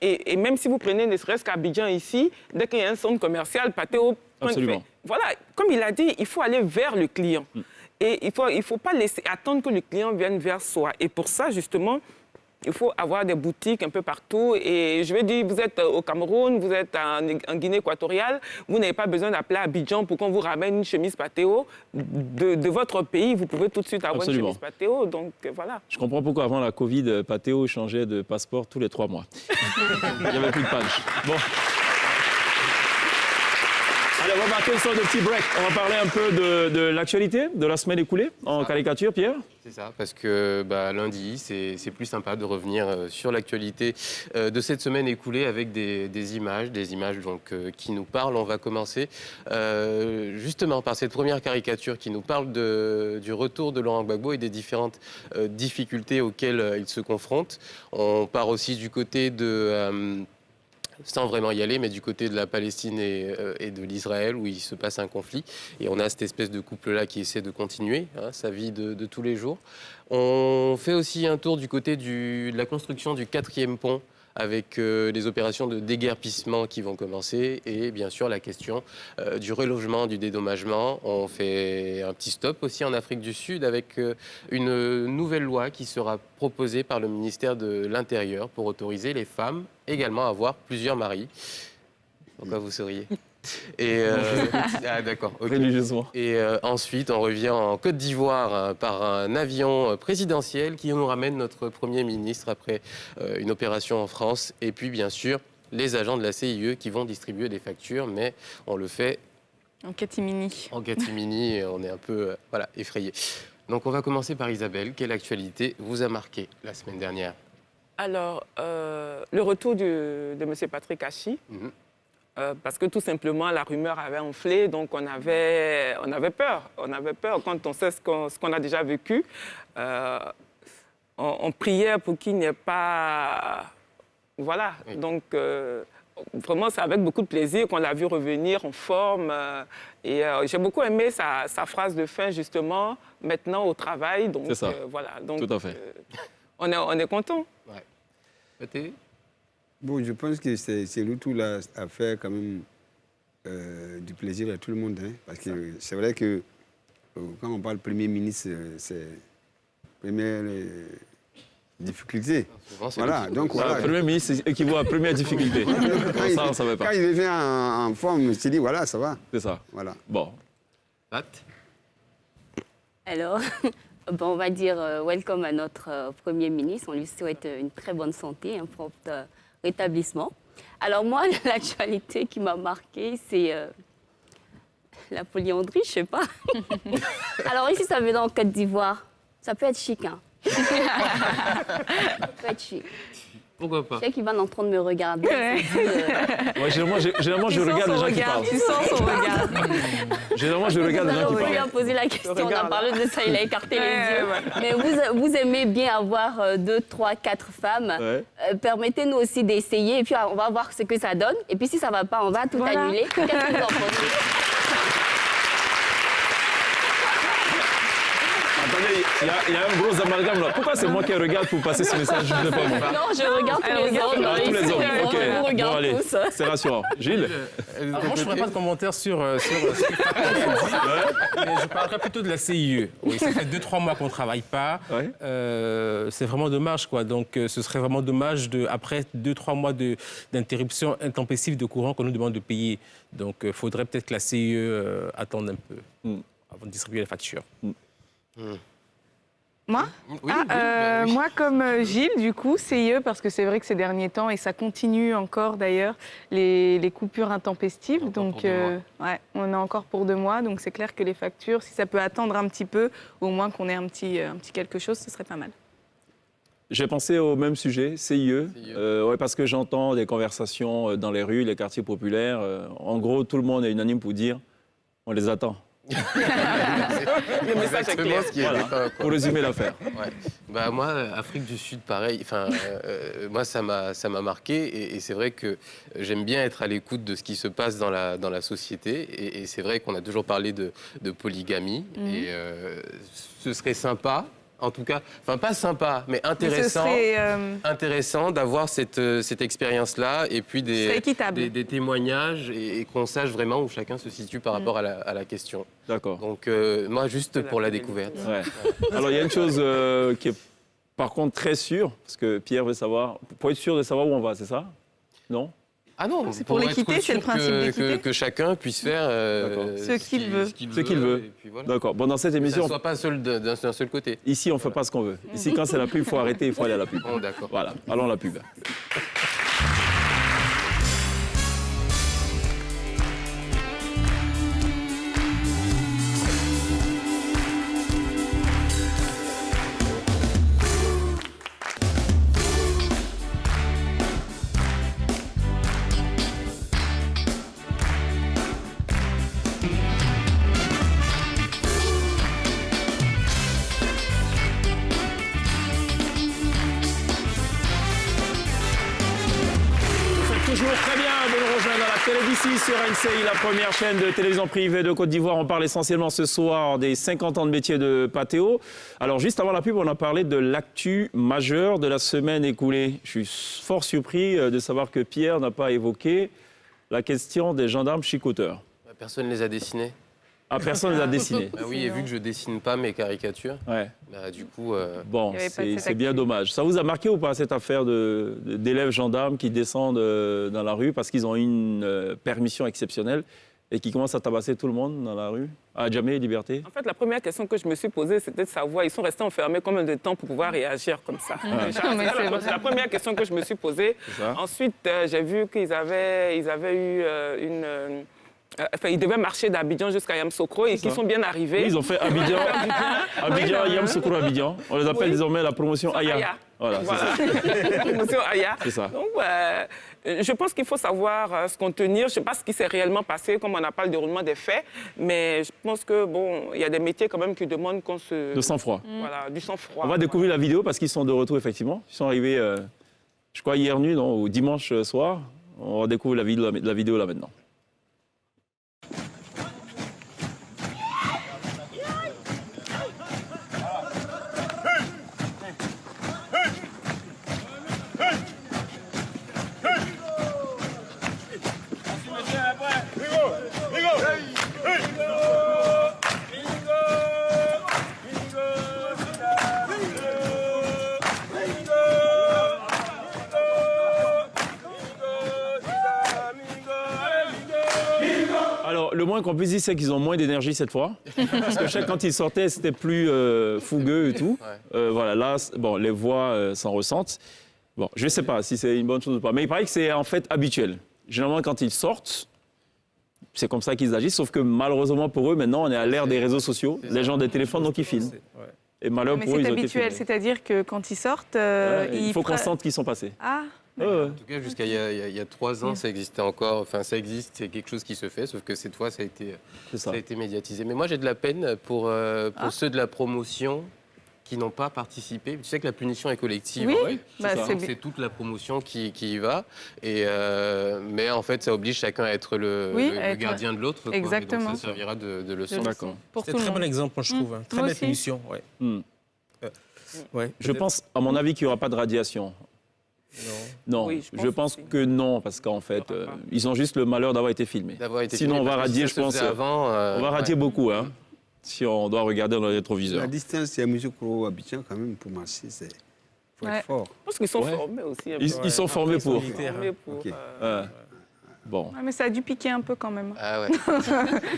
Et même si vous prenez ne serait-ce qu'Abidjan ici, dès qu'il y a un centre commercial, Patéo... Absolument. Voilà, comme il a dit, il faut aller vers le client. Et il faut pas laisser attendre que le client vienne vers soi. Et pour ça, justement, il faut avoir des boutiques un peu partout. Et je veux dire, vous êtes au Cameroun, vous êtes en Guinée équatoriale, vous n'avez pas besoin d'appeler Abidjan pour qu'on vous ramène une chemise Patéo. De votre pays, vous pouvez tout de suite avoir une chemise Patéo. Donc voilà. Je comprends pourquoi avant la Covid, Patéo changeait de passeport tous les 3 mois. Il n'y avait plus de page. Bon. Allez, on va marquer une sorte de petit break. On va parler un peu de l'actualité de la semaine écoulée en caricature, Pierre. C'est ça, parce que lundi, c'est plus sympa de revenir sur l'actualité de cette semaine écoulée avec des images donc, qui nous parlent. On va commencer justement par cette première caricature qui nous parle du retour de Laurent Gbagbo et des différentes difficultés auxquelles il se confronte. On part aussi du côté de... sans vraiment y aller, mais du côté de la Palestine et de l'Israël, où il se passe un conflit. Et on a cette espèce de couple-là qui essaie de continuer sa vie de tous les jours. On fait aussi un tour du côté de la construction du 4e pont, avec les opérations de déguerpissement qui vont commencer et bien sûr la question du relogement, du dédommagement. On fait un petit stop aussi en Afrique du Sud avec une nouvelle loi qui sera proposée par le ministère de l'Intérieur pour autoriser les femmes également à avoir plusieurs maris. Pourquoi vous souriez ? Et d'accord. Okay. Religieusement. Et ensuite, on revient en Côte d'Ivoire par un avion présidentiel qui nous ramène notre Premier ministre après une opération en France. Et puis, bien sûr, les agents de la CIE qui vont distribuer des factures, mais on le fait... En catimini. En catimini, et on est un peu effrayés. Donc, on va commencer par Isabelle. Quelle actualité vous a marqué la semaine dernière ? Alors, le retour de M. Patrick Hachi, parce que tout simplement, la rumeur avait enflé, donc on avait peur. On avait peur quand on sait ce qu'on a déjà vécu. On priait pour qu'il n'y ait pas... Voilà, donc vraiment, c'est avec beaucoup de plaisir qu'on l'a vu revenir en forme. Et j'ai beaucoup aimé sa phrase de fin, justement, maintenant au travail. Donc, c'est ça, voilà. Donc, tout à fait. On est content. Ouais. Bon, je pense que c'est nous tout là à faire quand même du plaisir à tout le monde. Hein, parce que c'est vrai que quand on parle Premier ministre, c'est première difficulté. Voilà, donc voilà. Premier ministre équivaut à première difficulté. Ça, on ne savait pas. Quand il revient en forme, je me suis dit, voilà, ça va. C'est ça. Voilà. Bon. Pat? Alors, bon, on va dire welcome à notre Premier ministre. On lui souhaite une très bonne santé, un prompt rétablissement. Alors moi, l'actualité qui m'a marquée, c'est la polyandrie, je ne sais pas. Alors ici, ça vient en Côte d'Ivoire. Ça peut être chic, hein. Ça peut être chic. Pourquoi pas? Je sais qu'il va en train de me regarder. Ouais, généralement je regarde les gens qui parlent. Tu sens son regard. Généralement, je regarde les gens qui On lui a parlent. posé la question, on a parlé de ça, il a écarté les yeux. Voilà. Mais vous aimez bien avoir 2, 3, 4 femmes. Ouais. Permettez-nous aussi d'essayer et puis on va voir ce que ça donne. Et puis si ça ne va pas, on va tout annuler. Qu'est-ce que vous en pensez? Attendez, il y a un gros amalgame là. Pourquoi c'est moi qui regarde pour passer ce message? Je ne sais pas moi. Non, je regarde tous les hommes. Ah, tous les hommes, ok. Je vous Bon, regarde allez, tous. c'est rassurant. Gilles? Alors, moi, je ne ferai pas de commentaire sur ce que Patrick a dit, mais je parlerai plutôt de la CIE. Oui, ça fait 2-3 mois qu'on ne travaille pas. Ouais. C'est vraiment dommage, quoi. Donc, ce serait vraiment dommage, après 2-3 mois d'interruption intempestive de courant qu'on nous demande de payer. Donc, il faudrait peut-être que la CIE attende un peu avant de distribuer les factures. Moi Oui, oui. Moi, comme Gilles, du coup, CIE, parce que c'est vrai que ces derniers temps, et ça continue encore d'ailleurs, les coupures intempestives. Encore Donc, pour 2 mois. ouais, on a encore pour 2 mois. Donc, c'est clair que les factures, si ça peut attendre un petit peu, au moins qu'on ait un petit quelque chose, ce serait pas mal. J'ai pensé au même sujet, CIE. Ouais, parce que j'entends des conversations dans les rues, les quartiers populaires. En gros, tout le monde est unanime pour dire on les attend. Le message est clair. Ce qui est Voilà, dépeint, quoi. pour résumer l'affaire. Ouais. Bah, moi, Afrique du Sud, pareil. Enfin, moi, ça m'a marqué. Et c'est vrai que j'aime bien être à l'écoute de ce qui se passe dans la société. Et c'est vrai qu'on a toujours parlé de polygamie. Et ce serait sympa. En tout cas, enfin pas sympa, mais intéressant, intéressant d'avoir cette expérience-là et puis des témoignages et qu'on sache vraiment où chacun se situe par rapport à la question. D'accord. Donc moi, juste pour la découverte. Ouais. Alors, il y a une chose qui est par contre très sûre, parce que Pierre veut savoir, pour être sûr de savoir où on va, c'est ça? Non? Ah non, C'est pour l'équité, être c'est le sûr principe d'équité. que chacun puisse faire Ce qu'il veut. Ce qu'il veut. Et puis voilà. D'accord. Bon, dans cette Que ça émission, ne soit pas d'un seul côté. ici, on ne fait pas ce qu'on veut. Ici, quand c'est la pub, il faut arrêter, il faut aller à la pub. Bon, d'accord. Voilà, allons à la pub. Toujours très bien de nous rejoindre à la télé d'ici sur NCI, la première chaîne de télévision privée de Côte d'Ivoire. On parle essentiellement ce soir des 50 ans de métier de Patéo. Alors juste avant la pub, on a parlé de l'actu majeure de la semaine écoulée. Je suis fort surpris de savoir que Pierre n'a pas évoqué la question des gendarmes chicoteurs. Personne ne les a dessinés. Ah, personne ne les a dessinés. Ah oui, et vu que je dessine pas mes caricatures, Ouais. bah, du coup... Bon, Il y avait pas de cette c'est bien actu. dommage. Ça vous a marqué ou pas cette affaire d'élèves gendarmes qui descendent dans la rue parce qu'ils ont une permission exceptionnelle et qui commencent à tabasser tout le monde dans la rue? À Djamé, Liberté? En fait, la première question que je me suis posée, c'était de savoir, ils sont restés enfermés combien de temps pour pouvoir réagir comme ça? Déjà, c'est la première question que je me suis posée. ça. Ensuite, j'ai vu qu'ils avaient eu Enfin, ils devaient marcher d'Abidjan jusqu'à Yamoussoukro et qui sont bien arrivés. Oui, ils ont fait Abidjan, Abidjan, Yamoussoukro, Abidjan. On les appelle désormais la promotion Aya. Voilà, c'est ça. Promotion Aya. C'est ça. Donc, je pense qu'il faut savoir se contenir. Je ne sais pas ce qui s'est réellement passé, comme on n'a pas le déroulement des faits, mais je pense que bon, il y a des métiers quand même qui demandent qu'on se... De sang-froid. Voilà, du sang-froid. On va découvrir la vidéo parce qu'ils sont de retour, effectivement. Ils sont arrivés, je crois, hier nuit, non, ou dimanche soir. On va découvrir la vidéo là maintenant. Alors, le moins qu'on puisse dire, c'est qu'ils ont moins d'énergie cette fois. Parce que quand ils sortaient, c'était plus fougueux et tout. Voilà, là, bon, les voix s'en ressentent. Bon, je ne sais pas si c'est une bonne chose ou pas. Mais il paraît que c'est en fait habituel. Généralement, quand ils sortent, c'est comme ça qu'ils agissent. Sauf que malheureusement pour eux, maintenant, on est à l'ère des réseaux sociaux. Les gens des téléphones, donc ils filment. Et malheureusement pour eux, ils ont été filmés. C'est habituel, c'est-à-dire que quand ils sortent, il faut qu'on sente qu'ils sont passés. Ah. En tout cas, jusqu'à il y a 3 ans, ça existait encore. Enfin, ça existe, c'est quelque chose qui se fait, sauf que cette fois, ça a été médiatisé. Mais moi, j'ai de la peine pour ceux de la promotion qui n'ont pas participé. Tu sais que la punition est collective. Oui, c'est toute la promotion qui y va. Mais en fait, ça oblige chacun à être le gardien de l'autre. Exactement. Donc, ça servira de leçon. D'accord. C'est un très bon exemple, moi, je trouve. Très belle punition. Je pense, à mon avis, qu'il n'y aura pas de radiation. Non, oui, je pense que non, parce qu'en fait, ils ont juste le malheur d'avoir été filmés. Sinon, on va radier, je pense. On va radier beaucoup, hein, si on doit regarder dans le rétroviseur. La distance, c'est Yamoussoukro, Abidjan, quand même, pour marcher, c'est. Il faut être fort. Je pense qu'ils sont formés aussi. Ils sont formés pour. Okay. Bon. Ouais, mais ça a dû piquer un peu quand même. Ah ouais.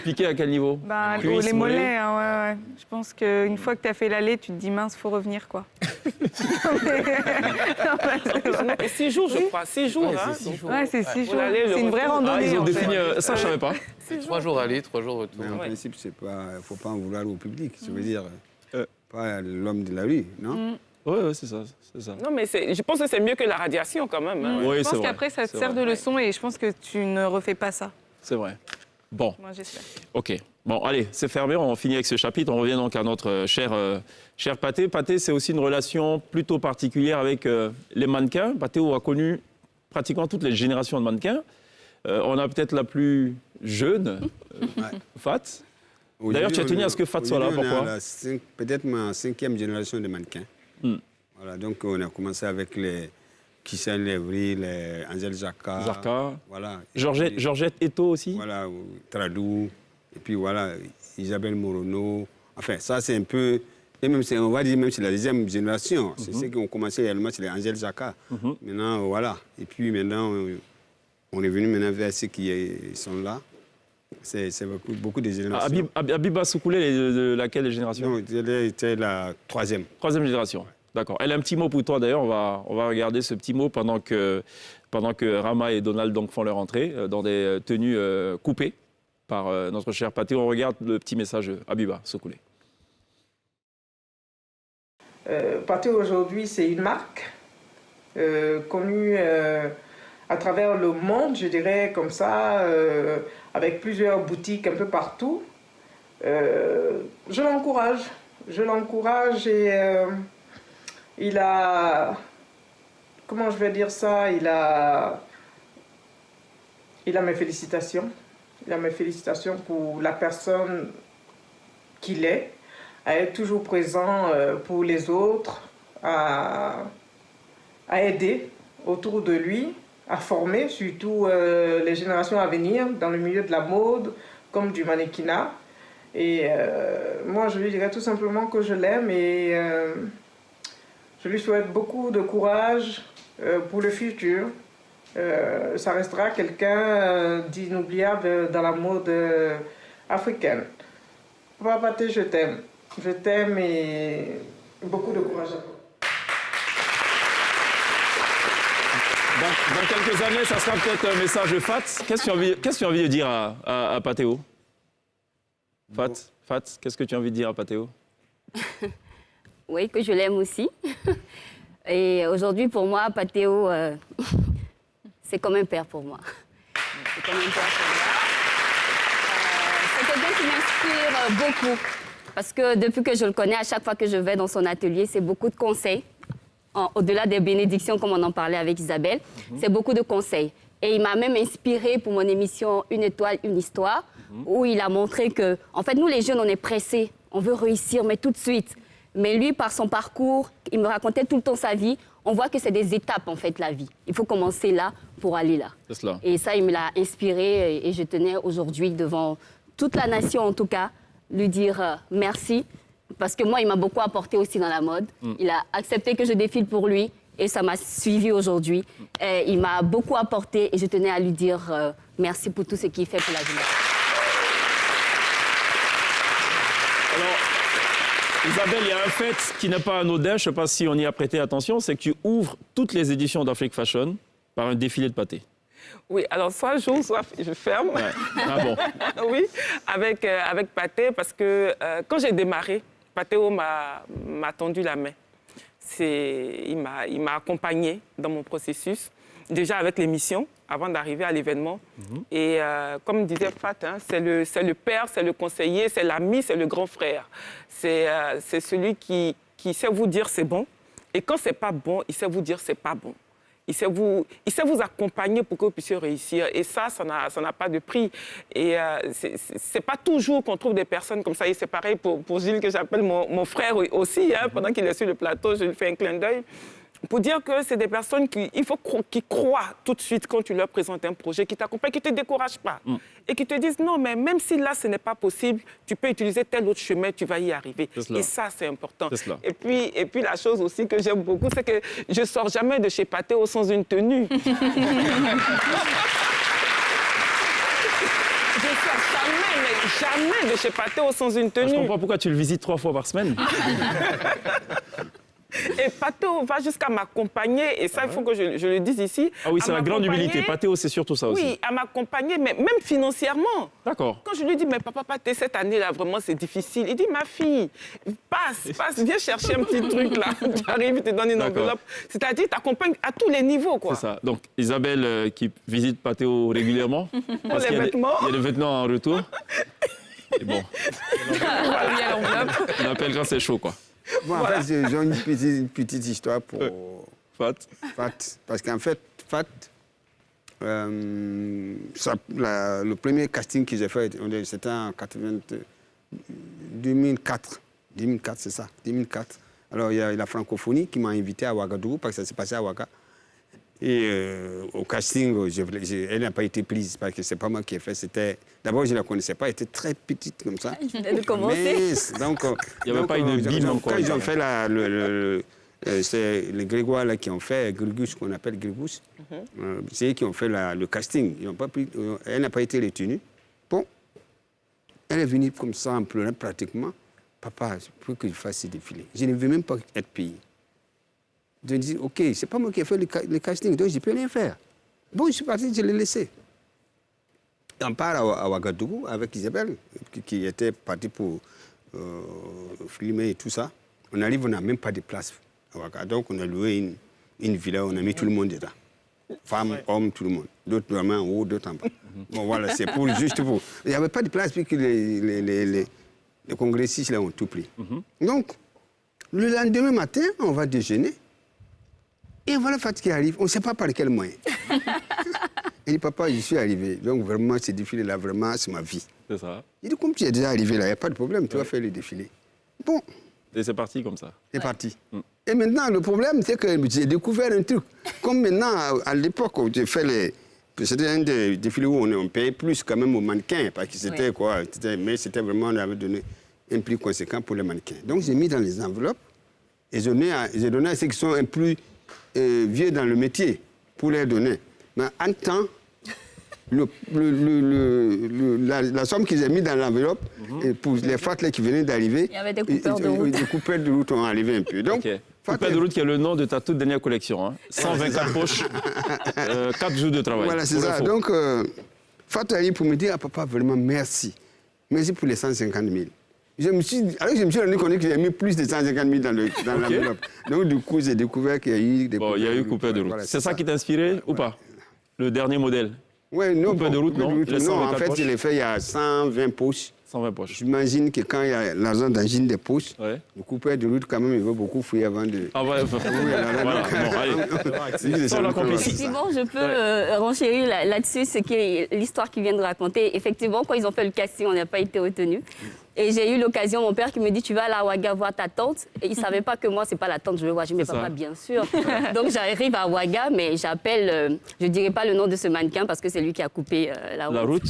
Piqué à quel niveau? Les mollets, hein, ouais. Je pense qu'une fois que tu as fait l'aller, tu te dis mince, faut revenir quoi. Et 6 jours, je crois. 6 jours. Ouais, c'est 6 jours. Ouais, c'est 6 jours. C'est une vraie randonnée. Ils ont défini. Ça, je ne savais pas. 3 jours aller, 3 jours retour. Mais en principe, il ne faut pas en vouloir au public. Je veux dire, pas l'homme de la rue, non? Oui, c'est ça. Non, mais je pense que c'est mieux que la radiation quand même. Hein. Oui, je pense qu'après, ça te sert de leçon et je pense que tu ne refais pas ça. C'est vrai. Bon. Moi, j'espère. OK. Bon, allez, c'est fermé. On finit avec ce chapitre. On revient donc à notre cher Pathé. Pathé, c'est aussi une relation plutôt particulière avec les mannequins. Pathé a connu pratiquement toutes les générations de mannequins. On a peut-être la plus jeune, Fat. D'ailleurs, tu as tenu à ce que Fat soit là. Pourquoi? Peut-être ma 5e génération de mannequins. Voilà, donc on a commencé avec les Kissan Lévry, les Angèle Zarka. Voilà. Georgette Eto aussi. Voilà, Tradou. Et puis voilà, Isabelle Morono. Enfin, ça c'est un peu... Et même, on va dire même c'est la 2e génération. C'est ceux qui ont commencé réellement, c'est les Angèle Zarka. Maintenant, voilà. Et puis maintenant, on est venu maintenant vers ceux qui sont là. C'est beaucoup de générations. Abiba Soukoulé, de laquelle génération? Non, elle était la 3e. 3e génération. D'accord. Elle a un petit mot pour toi d'ailleurs. On va regarder ce petit mot pendant que Rama et Donald donc font leur entrée dans des tenues coupées par notre cher Pathé. On regarde le petit message Abiba Soukoulé. Pathé aujourd'hui, c'est une marque connue à travers le monde, je dirais comme ça, avec plusieurs boutiques un peu partout. Je l'encourage et il a, comment je vais dire ça, il a mes félicitations. Il a mes félicitations pour la personne qu'il est, à être toujours présent pour les autres, à aider autour de lui, à former surtout les générations à venir dans le milieu de la mode comme du mannequinat. Et moi, je lui dirais tout simplement que je l'aime et je lui souhaite beaucoup de courage pour le futur. Ça restera quelqu'un d'inoubliable dans la mode africaine. Papa Pathé, je t'aime. Je t'aime et beaucoup de courage à toi. Dans quelques quelques années, ça sera peut-être un message de Fat. Qu'est-ce que tu as envie de dire à Patteo? Fat, qu'est-ce que tu as envie de dire à Patteo? Oui, que je l'aime aussi. Et aujourd'hui, pour moi, Patteo, c'est comme un père pour moi. C'est comme un père pour moi. C'est quelqu'un qui m'inspire beaucoup. Parce que depuis que je le connais, à chaque fois que je vais dans son atelier, c'est beaucoup de conseils. Au-delà des bénédictions, comme on en parlait avec Isabelle, c'est beaucoup de conseils. Et il m'a même inspiré pour mon émission Une étoile, une histoire, où il a montré que, en fait, nous les jeunes, on est pressés, on veut réussir, mais tout de suite. Mais lui, par son parcours, il me racontait tout le temps sa vie. On voit que c'est des étapes, en fait, la vie. Il faut commencer là pour aller là. C'est cela. Et ça, il me l'a inspiré. Et je tenais aujourd'hui, devant toute la nation, en tout cas, lui dire merci. Parce que moi, il m'a beaucoup apporté aussi dans la mode. Il a accepté que je défile pour lui. Et ça m'a suivi aujourd'hui. Il m'a beaucoup apporté. Et je tenais à lui dire merci pour tout ce qu'il fait pour la jeunesse. Isabelle, il y a un fait qui n'est pas anodin, je ne sais pas si on y a prêté attention, c'est que tu ouvres toutes les éditions d'Afrique Fashion par un défilé de pâté. Oui, alors soit j'ouvre, soit je ferme. Ouais. Ah bon? Oui, avec Pathé, parce que quand j'ai démarré, Patteo m'a tendu la main. Il m'a accompagné dans mon processus, déjà avec l'émission, avant d'arriver à l'événement. Et comme disait Fat, hein, c'est le père, c'est le conseiller, c'est l'ami, c'est le grand frère. C'est celui qui sait vous dire c'est bon. Et quand c'est pas bon, il sait vous dire c'est pas bon. Il sait vous accompagner pour que vous puissiez réussir. Et ça n'a pas de prix. Et c'est pas toujours qu'on trouve des personnes comme ça. Et c'est pareil pour Gilles, que j'appelle mon frère aussi. Hein, pendant qu'il est sur le plateau, je lui fais un clin d'œil. Pour dire que c'est des personnes qui croient tout de suite quand tu leur présentes un projet, qui t'accompagnent, qui ne te découragent pas. Et qui te disent non, mais même si là, ce n'est pas possible, tu peux utiliser tel autre chemin, tu vas y arriver. Et ça, c'est important. Et puis, la chose aussi que j'aime beaucoup, c'est que je ne sors jamais de chez Patteo sans une tenue. Je sors jamais de chez Patteo sans une tenue. Je comprends pourquoi tu le visites 3 fois par semaine. Et Patteo va jusqu'à m'accompagner, et ça, il faut que je le dise ici. Ah oui, c'est la grande humilité. Patteo, c'est surtout ça aussi. Oui, à m'accompagner, mais même financièrement. D'accord. Quand je lui dis, mais papa, cette année-là, vraiment, c'est difficile. Il dit, ma fille, passe, viens chercher un petit truc là. Tu arrives, il te donne une enveloppe. C'est-à-dire, il t'accompagne à tous les niveaux, quoi. C'est ça. Donc, Isabelle, qui visite Patteo régulièrement. Pour les vêtements. Il y a des vêtements en retour. Et bon. On appelle quand c'est chaud, quoi. Bon, en fait, j'ai une petite histoire pour Fat. Parce qu'en fait, Fat, le premier casting que j'ai fait, c'était en 2004. 2004, c'est ça, 2004. Alors, il y a la francophonie qui m'a invité à Ouagadougou, parce que ça s'est passé à Ouaga. Et au casting, elle n'a pas été prise, parce que ce n'est pas moi qui ai fait. D'abord, je ne la connaissais pas, elle était très petite comme ça. Je venais de commencer. Donc, il n'y avait pas une bime encore. Quand ils ont fait c'est les Grégoire là, qui ont fait Grégus, qu'on appelle Grégus. C'est eux qui ont fait le casting. Elle n'a pas été retenue. Bon, elle est venue comme ça en pleurant pratiquement. Papa, il faut que je fasse ce défilé. Je ne veux même pas être payé. De dire, OK, c'est pas moi qui ai fait le casting, donc je ne peux rien faire. Bon, je suis parti, je l'ai laissé. On part à Ouagadougou avec Isabelle, qui était partie pour filmer et tout ça. On arrive, on n'a même pas de place à Ouagadougou. Donc, on a loué une villa, on a mis tout le monde dedans. Femmes, hommes, tout le monde. D'autres vraiment en haut, d'autres en bas. Bon, voilà, c'est juste pour... Il n'y avait pas de place, puis que les congressistes là, ont tout pris. Donc, le lendemain matin, on va déjeuner. Et voilà Fat qui arrive. On ne sait pas par quel moyen. Il dit, papa, je suis arrivé. Donc, vraiment, ce défilé-là, vraiment, c'est ma vie. C'est ça. Il dit, comme tu es déjà arrivé là, il n'y a pas de problème, tu vas faire le défilé. Bon. Et c'est parti comme ça. C'est parti. Et maintenant, le problème, c'est que j'ai découvert un truc. Comme maintenant, à l'époque où j'ai fait c'était un des défilés où on payait plus quand même aux mannequins, parce que c'était quoi, mais c'était vraiment, on avait donné un prix conséquent pour les mannequins. Donc, j'ai mis dans les enveloppes et j'ai donné à ceux qui sont un plus vieux dans le métier pour les donner. Mais en temps, la somme qu'ils ont mis dans l'enveloppe, et pour les Fat qui venaient d'arriver, il y avait des coupeurs de route. Les coupeurs de route ont arrivé un peu. Donc, Coupé de route qui est le nom de ta toute dernière collection. Hein. 124 poches, 4 jours de travail. Voilà, c'est ça. Donc, Fatou Ali pour me dire, papa, vraiment merci. Merci pour les 150 000. Je me suis rendu compte que j'ai mis plus de 150 000 dans l'enveloppe. Donc, du coup, j'ai découvert qu'il y a eu des il y a eu coupé de route. Voilà, c'est ça qui t'a inspiré ou pas? Le dernier modèle? Oui, non. Coupé de route, non? Non, en fait, je l'ai fait il y a 120 poches. 120 poches. J'imagine que quand il y a l'argent dans une des poches, le coupeur de route, quand même, il veut beaucoup fouiller avant de... Ah ouais, voilà. Si je peux renchérir là-dessus, c'est que l'histoire qu'il vient de raconter, effectivement, quand ils ont fait le casting, on n'a pas été retenu. Et j'ai eu l'occasion, mon père qui me dit, tu vas à la Ouaga voir ta tante. Et il ne savait pas que moi, ce n'est pas la tante que je veux voir. Je dis, mais papa, bien sûr. Donc j'arrive à Ouaga, mais j'appelle, je ne dirai pas le nom de ce mannequin parce que c'est lui qui a coupé la route.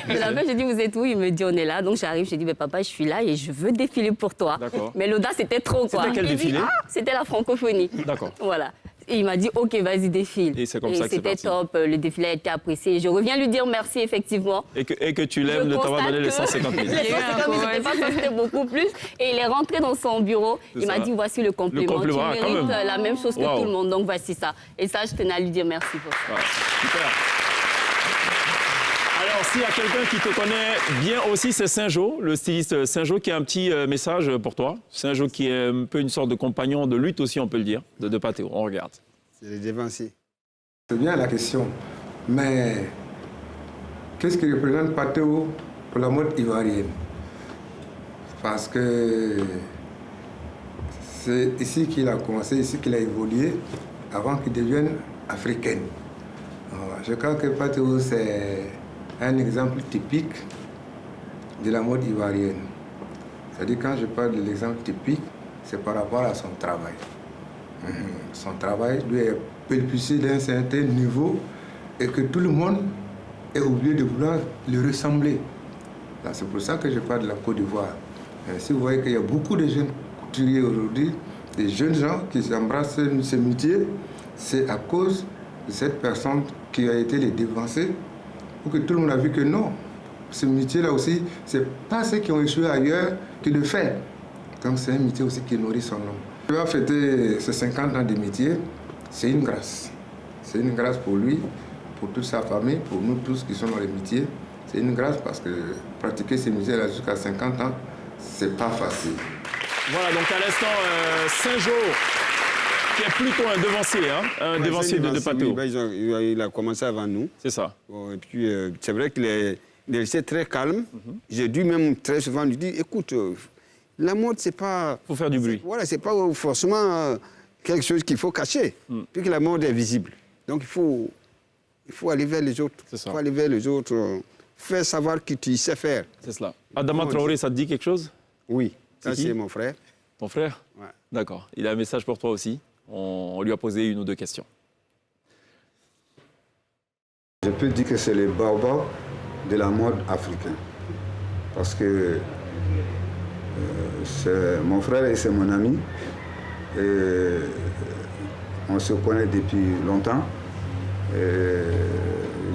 Je l'appelle, je dis, vous êtes où? Il me dit, on est là. Donc j'arrive, je dis, mais papa, je suis là et je veux défiler pour toi. Mais l'audace, c'était trop, quoi. C'était quel défilé? C'était la francophonie. D'accord. Voilà. Et il m'a dit, OK, vas-y, défile. Et c'est comme ça que c'est parti. C'était top, le défilé a été apprécié. Je reviens lui dire merci, effectivement. Et que tu l'aimes de t'avoir donné les 150 000. Les 150 000, c'était pas ça, c'était beaucoup plus. Et il est rentré dans son bureau, il m'a dit, voici le compliment. Tu mérites la même chose que tout le monde, donc voici ça. Et ça, je tenais à lui dire merci pour ça. Super. Alors, s'il y a quelqu'un qui te connaît bien aussi, c'est Saint-Jo, le styliste Saint-Jo, qui a un petit message pour toi. Saint-Jo qui est un peu une sorte de compagnon de lutte aussi, on peut le dire, de Patéo. On regarde. C'est les dévanciers. C'est bien la question, mais qu'est-ce qui représente Patéo pour la mode ivoirienne? Parce que c'est ici qu'il a commencé, ici qu'il a évolué, avant qu'il devienne africain. Je crois que Patéo, c'est un exemple typique de la mode ivoirienne. C'est-à-dire, quand je parle de l'exemple typique, c'est par rapport à son travail. Son travail lui est propulsé d'un certain niveau et que tout le monde est obligé de vouloir lui ressembler. C'est pour ça que je parle de la Côte d'Ivoire. Si vous voyez qu'il y a beaucoup de jeunes couturiers aujourd'hui, des jeunes gens qui embrassent ce métier, c'est à cause de cette personne qui a été les devancer, pour que tout le monde a vu que non, ce métier-là aussi, c'est pas ceux qui ont échoué ailleurs qui le font. Donc c'est un métier aussi qui nourrit son nom. Il va fêter ses 50 ans de métier, c'est une grâce. C'est une grâce pour lui, pour toute sa famille, pour nous tous qui sommes dans les métiers. C'est une grâce parce que pratiquer ce métier-là jusqu'à 50 ans, c'est pas facile. Voilà, donc à l'instant, Saint-Jo, qui est plutôt un devancier, un devancier de Patéo. Oui, il a commencé avant nous. C'est ça. Bon, et puis, c'est vrai qu'il est resté très calme. J'ai dû même très souvent lui dire, écoute, la mode, c'est pas... Il faut faire du bruit. Voilà, c'est pas forcément quelque chose qu'il faut cacher, puisque la mode est visible. Donc, il faut aller vers les autres. Il faut aller vers les autres, faire savoir que tu sais faire. C'est cela. Adama Traoré, ça te dit quelque chose? Oui, ça c'est mon frère. Ton frère? Ouais. D'accord. Il a un message pour toi aussi. On lui a posé une ou deux questions. Je peux dire que c'est les baobabs de la mode africaine. Parce que c'est mon frère et c'est mon ami. Et on se connaît depuis longtemps. Et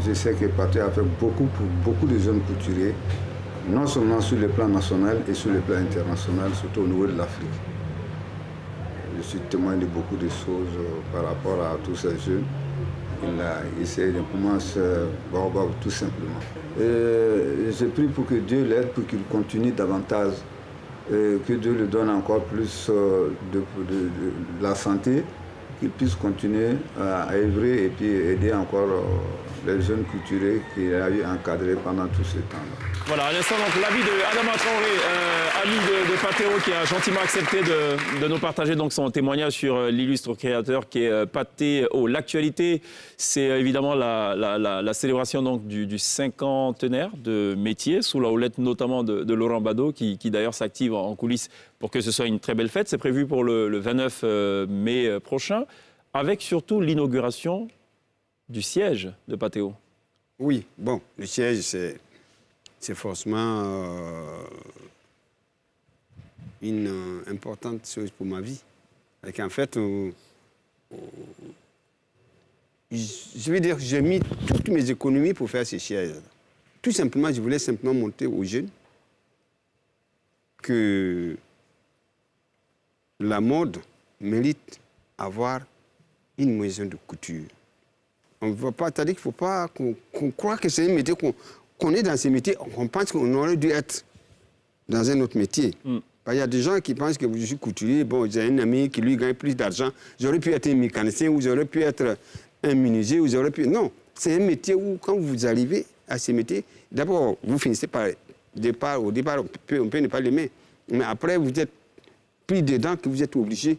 je sais que Patéo a fait beaucoup pour beaucoup de jeunes couturiers, non seulement sur le plan national et sur le plan international, surtout au niveau de l'Afrique. Je suis témoin de beaucoup de choses par rapport à tous ces jeunes. Il a essayé de commencer Baobab tout simplement. Je prie pour que Dieu l'aide, pour qu'il continue davantage, que Dieu lui donne encore plus de la santé, qu'il puisse continuer à œuvrer et puis aider encore les jeunes couturiers qu'il a eu encadrés pendant tout ce temps-là. Voilà, à l'instant, donc l'avis de Adama Traoré, ami de Patéo, qui a gentiment accepté de nous partager donc son témoignage sur l'illustre créateur qui est Patéo. L'actualité, c'est évidemment la célébration donc du cinquantenaire de métier, sous la houlette notamment de Laurent Bado, qui d'ailleurs s'active en coulisses pour que ce soit une très belle fête. C'est prévu pour le 29 mai prochain, avec surtout l'inauguration du siège de Patéo. Oui, bon, le siège, c'est forcément une importante chose pour ma vie. Et qu'en fait, je veux dire, j'ai mis toutes mes économies pour faire ce siège. Tout simplement, je voulais simplement montrer aux jeunes que la mode, méritent avoir une maison de couture. On ne va pas, c'est-à-dire qu'il ne faut pas qu'on croit que c'est un métier, qu'on est dans ce métier, on pense qu'on aurait dû être dans un autre métier. Il y a des gens qui pensent que je suis couturier, bon, j'ai un ami qui lui gagne plus d'argent, j'aurais pu être un mécanicien ou j'aurais pu être un menuisier ou j'aurais pu... Non, c'est un métier où quand vous arrivez à ce métier, d'abord, vous finissez par... Au départ, on peut ne pas l'aimer, mais après, vous êtes pris dedans que vous êtes obligé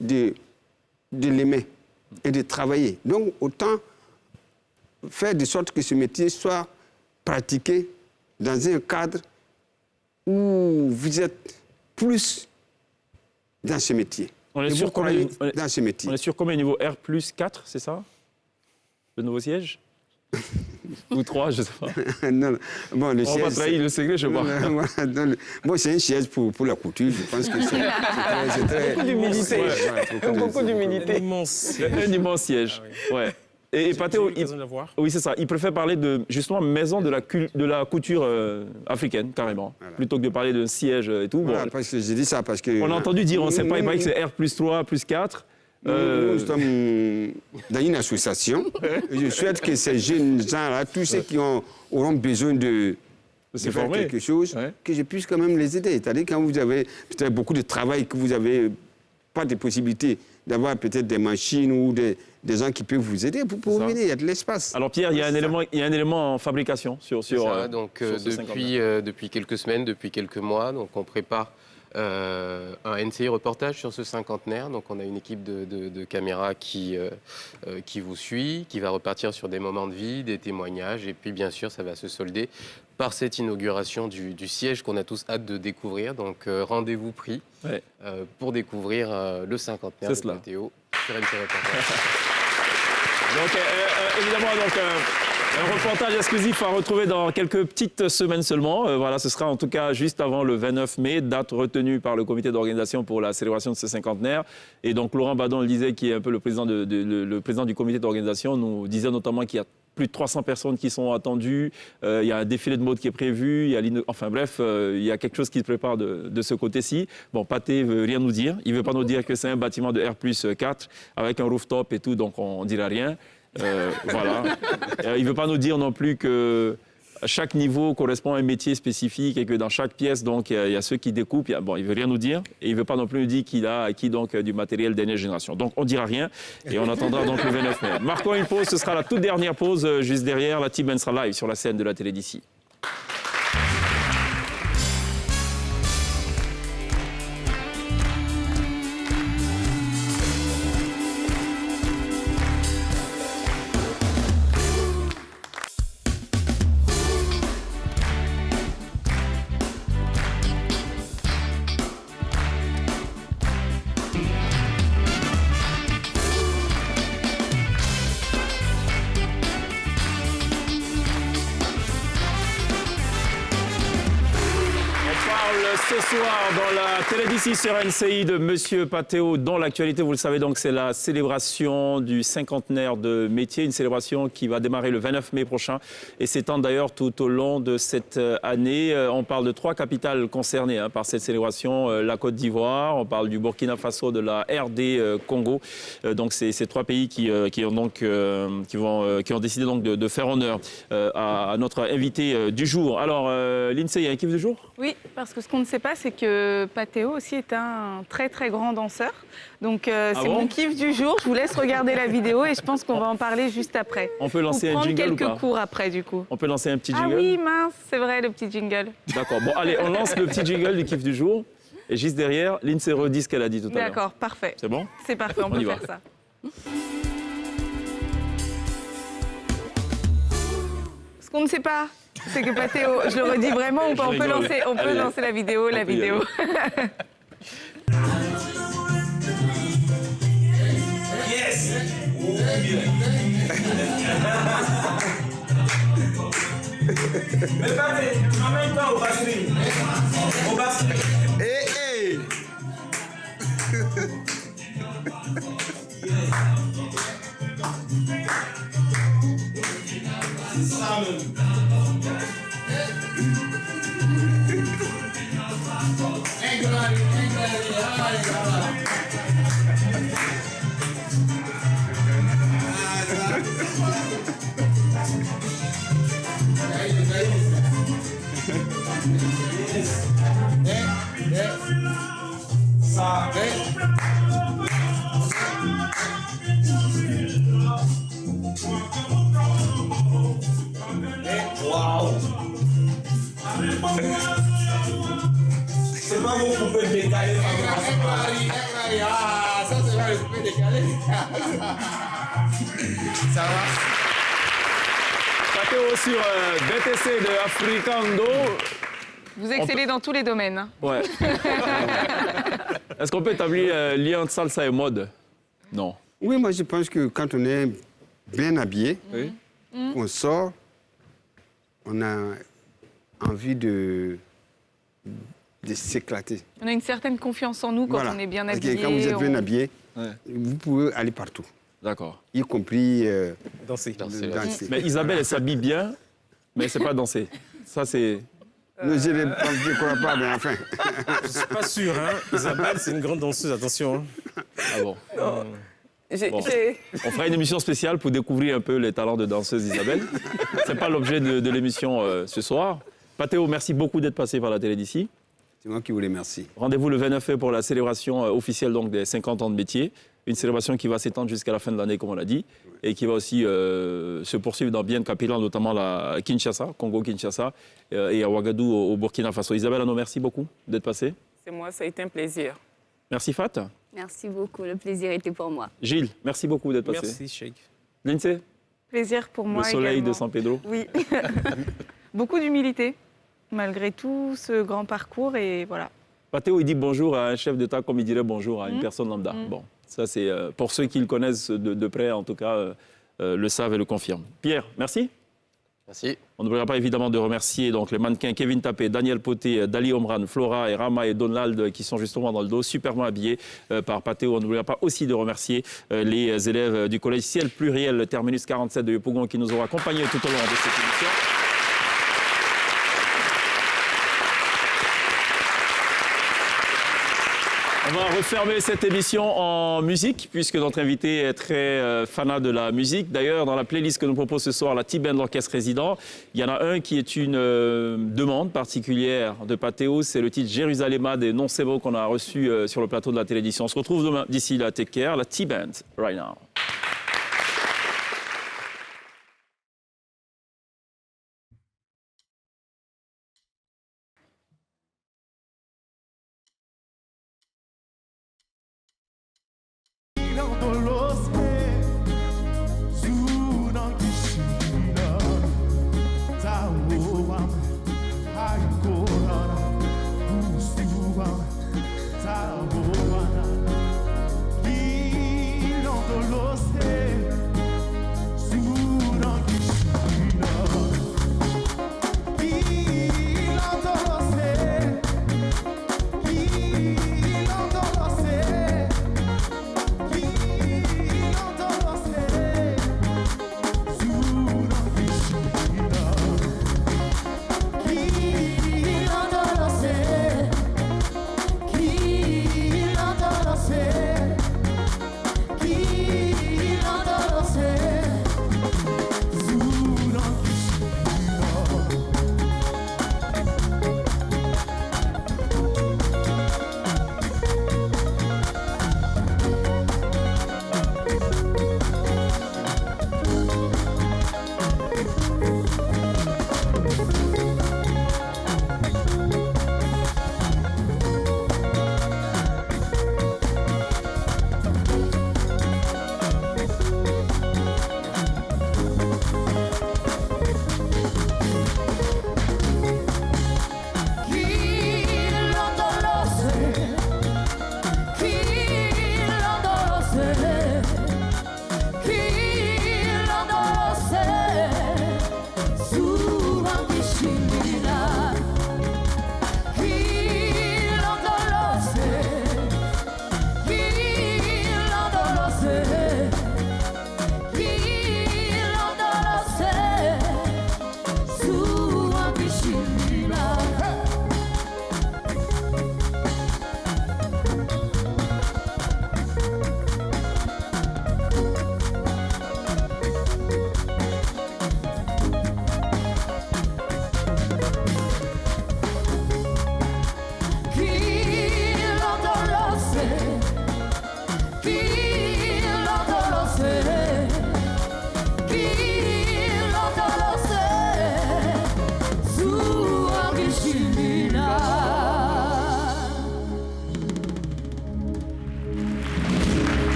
de l'aimer et de travailler. Donc, autant faire de sorte que ce métier soit pratiqué dans un cadre où vous êtes plus dans ce métier. On est sur combien, dans ce métier. On est sur combien niveau R plus 4, c'est ça? Le nouveau siège? Ou 3, je ne sais pas. Non, bon, le on va pas trahir le secret, je vois. Bon, c'est un siège pour la couture, je pense que c'est très... Beaucoup d'humilité. Beaucoup d'humilité. Un immense siège. Ouais. Et Patéo, oui, c'est ça. Il préfère parler de, justement, maison de la couture africaine, carrément, plutôt que de parler d'un siège et tout. Voilà, parce que j'ai dit ça parce que... On a entendu dire, on ne sait pas, il paraît que c'est R plus 3, plus 4. Nous sommes dans une association. Je souhaite que ces jeunes gens-là, tous ceux qui auront besoin de faire quelque chose, que je puisse quand même les aider. C'est-à-dire quand vous avez peut-être beaucoup de travail, que vous n'avez pas de possibilité d'avoir peut-être des machines ou des gens qui peuvent vous aider pour venir, il y a de l'espace. Alors Pierre, il y a un élément en fabrication sur ça, donc, depuis quelques semaines, depuis quelques mois, donc on prépare un NCI reportage sur ce cinquantenaire. Donc on a une équipe de caméras qui vous suit, qui va repartir sur des moments de vie, des témoignages, et puis bien sûr ça va se solder par cette inauguration du siège qu'on a tous hâte de découvrir. Donc rendez-vous pris pour découvrir le cinquantenaire de Patéo sur NCI reportage. Donc évidemment, un reportage exclusif à retrouver dans quelques petites semaines seulement. Voilà, ce sera en tout cas juste avant le 29 mai, date retenue par le comité d'organisation pour la célébration de ce cinquantenaire. Et donc Laurent Badon le disait, qui est un peu le président du comité d'organisation, nous disait notamment qu'il y a plus de 300 personnes qui sont attendues. Il y a un défilé de mode qui est prévu. Enfin bref, il y a quelque chose qui se prépare de ce côté-ci. Bon, Pathé ne veut rien nous dire. Il ne veut pas nous dire que c'est un bâtiment de R plus 4 avec un rooftop et tout, donc on ne dira rien. Voilà. Il ne veut pas nous dire non plus que chaque niveau correspond à un métier spécifique et que dans chaque pièce, donc, il y a ceux qui découpent. Bon, il ne veut rien nous dire et il ne veut pas non plus nous dire qu'il a acquis donc, du matériel dernière génération. Donc, on ne dira rien et on attendra donc le 29 mai. Marquons une pause, ce sera la toute dernière pause juste derrière. La team sera live sur la scène de la télé d'ici. Ce soir, dans la télé d'ici sur NCI de Monsieur Patéo, dans l'actualité, vous le savez donc, c'est la célébration du cinquantenaire de métier, une célébration qui va démarrer le 29 mai prochain et s'étend d'ailleurs tout au long de cette année. On parle de 3 capitales concernées par cette célébration, la Côte d'Ivoire, on parle du Burkina Faso, de la RD Congo. Donc c'est ces 3 pays qui ont décidé donc de faire honneur à notre invité du jour. Alors, Lindsay, il y a un kiff du jour? Oui, parce que ce qu'on ne sait pas, c'est que Patéo aussi est un très très grand danseur. Donc c'est mon kiff du jour. Je vous laisse regarder la vidéo et je pense qu'on va en parler juste après. On peut lancer un jingle ou pas? Quelques cours après du coup. On peut lancer un petit jingle? Ah oui, mince, c'est vrai, le petit jingle. D'accord, bon allez, on lance le petit jingle du kiff du jour. Et juste derrière, Lindsay redit ce qu'elle a dit tout à l'heure. D'accord, parfait. C'est bon? C'est parfait, on peut faire ça. Ce qu'on ne sait pas, c'est que Patéo, je le redis vraiment ou pas, on peut lancer la vidéo, Yes. Mais Pathé, emmène-toi au bassin. Au bassin. Hey. décalé. Ah, ça c'est un peu décalé. Ça va? Patéo sur BTC de Africando. Vous excellez dans tous les domaines. Hein. Ouais. Est-ce qu'on peut établir lien entre salsa et mode? Non. Oui, moi je pense que quand on est bien habillé, on sort, on a envie de s'éclater. On a une certaine confiance en nous quand on est bien habillé. Parce que quand vous êtes bien habillé, vous pouvez aller partout. D'accord. Y compris danser. Mais Isabelle, elle s'habille bien, mais c'est pas danser. Ça, c'est... Non, je ne crois pas, mais enfin... Je ne suis pas sûr, hein. Isabelle, c'est une grande danseuse, attention. Hein. Ah bon? Bon. On fera une émission spéciale pour découvrir un peu les talents de danseuse d'Isabelle. Ce n'est pas l'objet de l'émission ce soir. Patéo, merci beaucoup d'être passé par la télé d'ici. C'est moi qui vous remercie. Rendez-vous le 29 mai pour la célébration officielle donc, des 50 ans de métier. Une célébration qui va s'étendre jusqu'à la fin de l'année, comme on l'a dit, et qui va aussi se poursuivre dans bien de capitales, notamment à Kinshasa, Congo-Kinshasa, et à Ouagadougou, au Burkina Faso. Isabelle Ano, merci beaucoup d'être passée. C'est moi, ça a été un plaisir. Merci Fat. Merci beaucoup, le plaisir était pour moi. Gilles, merci beaucoup d'être passé. Merci, Cheikh. Lindsay. Plaisir pour moi. Le soleil également. de San Pedro. Oui. Beaucoup d'humilité, malgré tout ce grand parcours, et voilà. Patéo, il dit bonjour à un chef d'État comme il dirait bonjour à une personne lambda. Bon, ça c'est pour ceux qui le connaissent de près, en tout cas, le savent et le confirment. Pierre, merci. Merci. On n'oubliera pas évidemment de remercier donc, les mannequins Kevin Tapé, Daniel Poté, Dali Omran, Flora et Rama et Donald qui sont justement dans le dos, superbement habillés par Patéo. On n'oubliera pas aussi de remercier les élèves du collège Ciel Pluriel Terminus 47 de Yopougon qui nous auront accompagnés tout au long de cette émission. On va refermer cette émission en musique, puisque notre invité est très fanat de la musique. D'ailleurs, dans la playlist que nous propose ce soir, la T-Band, l'orchestre résident, il y en a un qui est une demande particulière de Patéo. C'est le titre Jérusalem des Non-Sebo qu'on a reçu sur le plateau de la télévision. On se retrouve demain. D'ici là, take care. La T-Band, right now.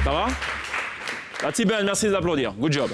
Ça va? La Tiben, merci d'applaudir. Good job.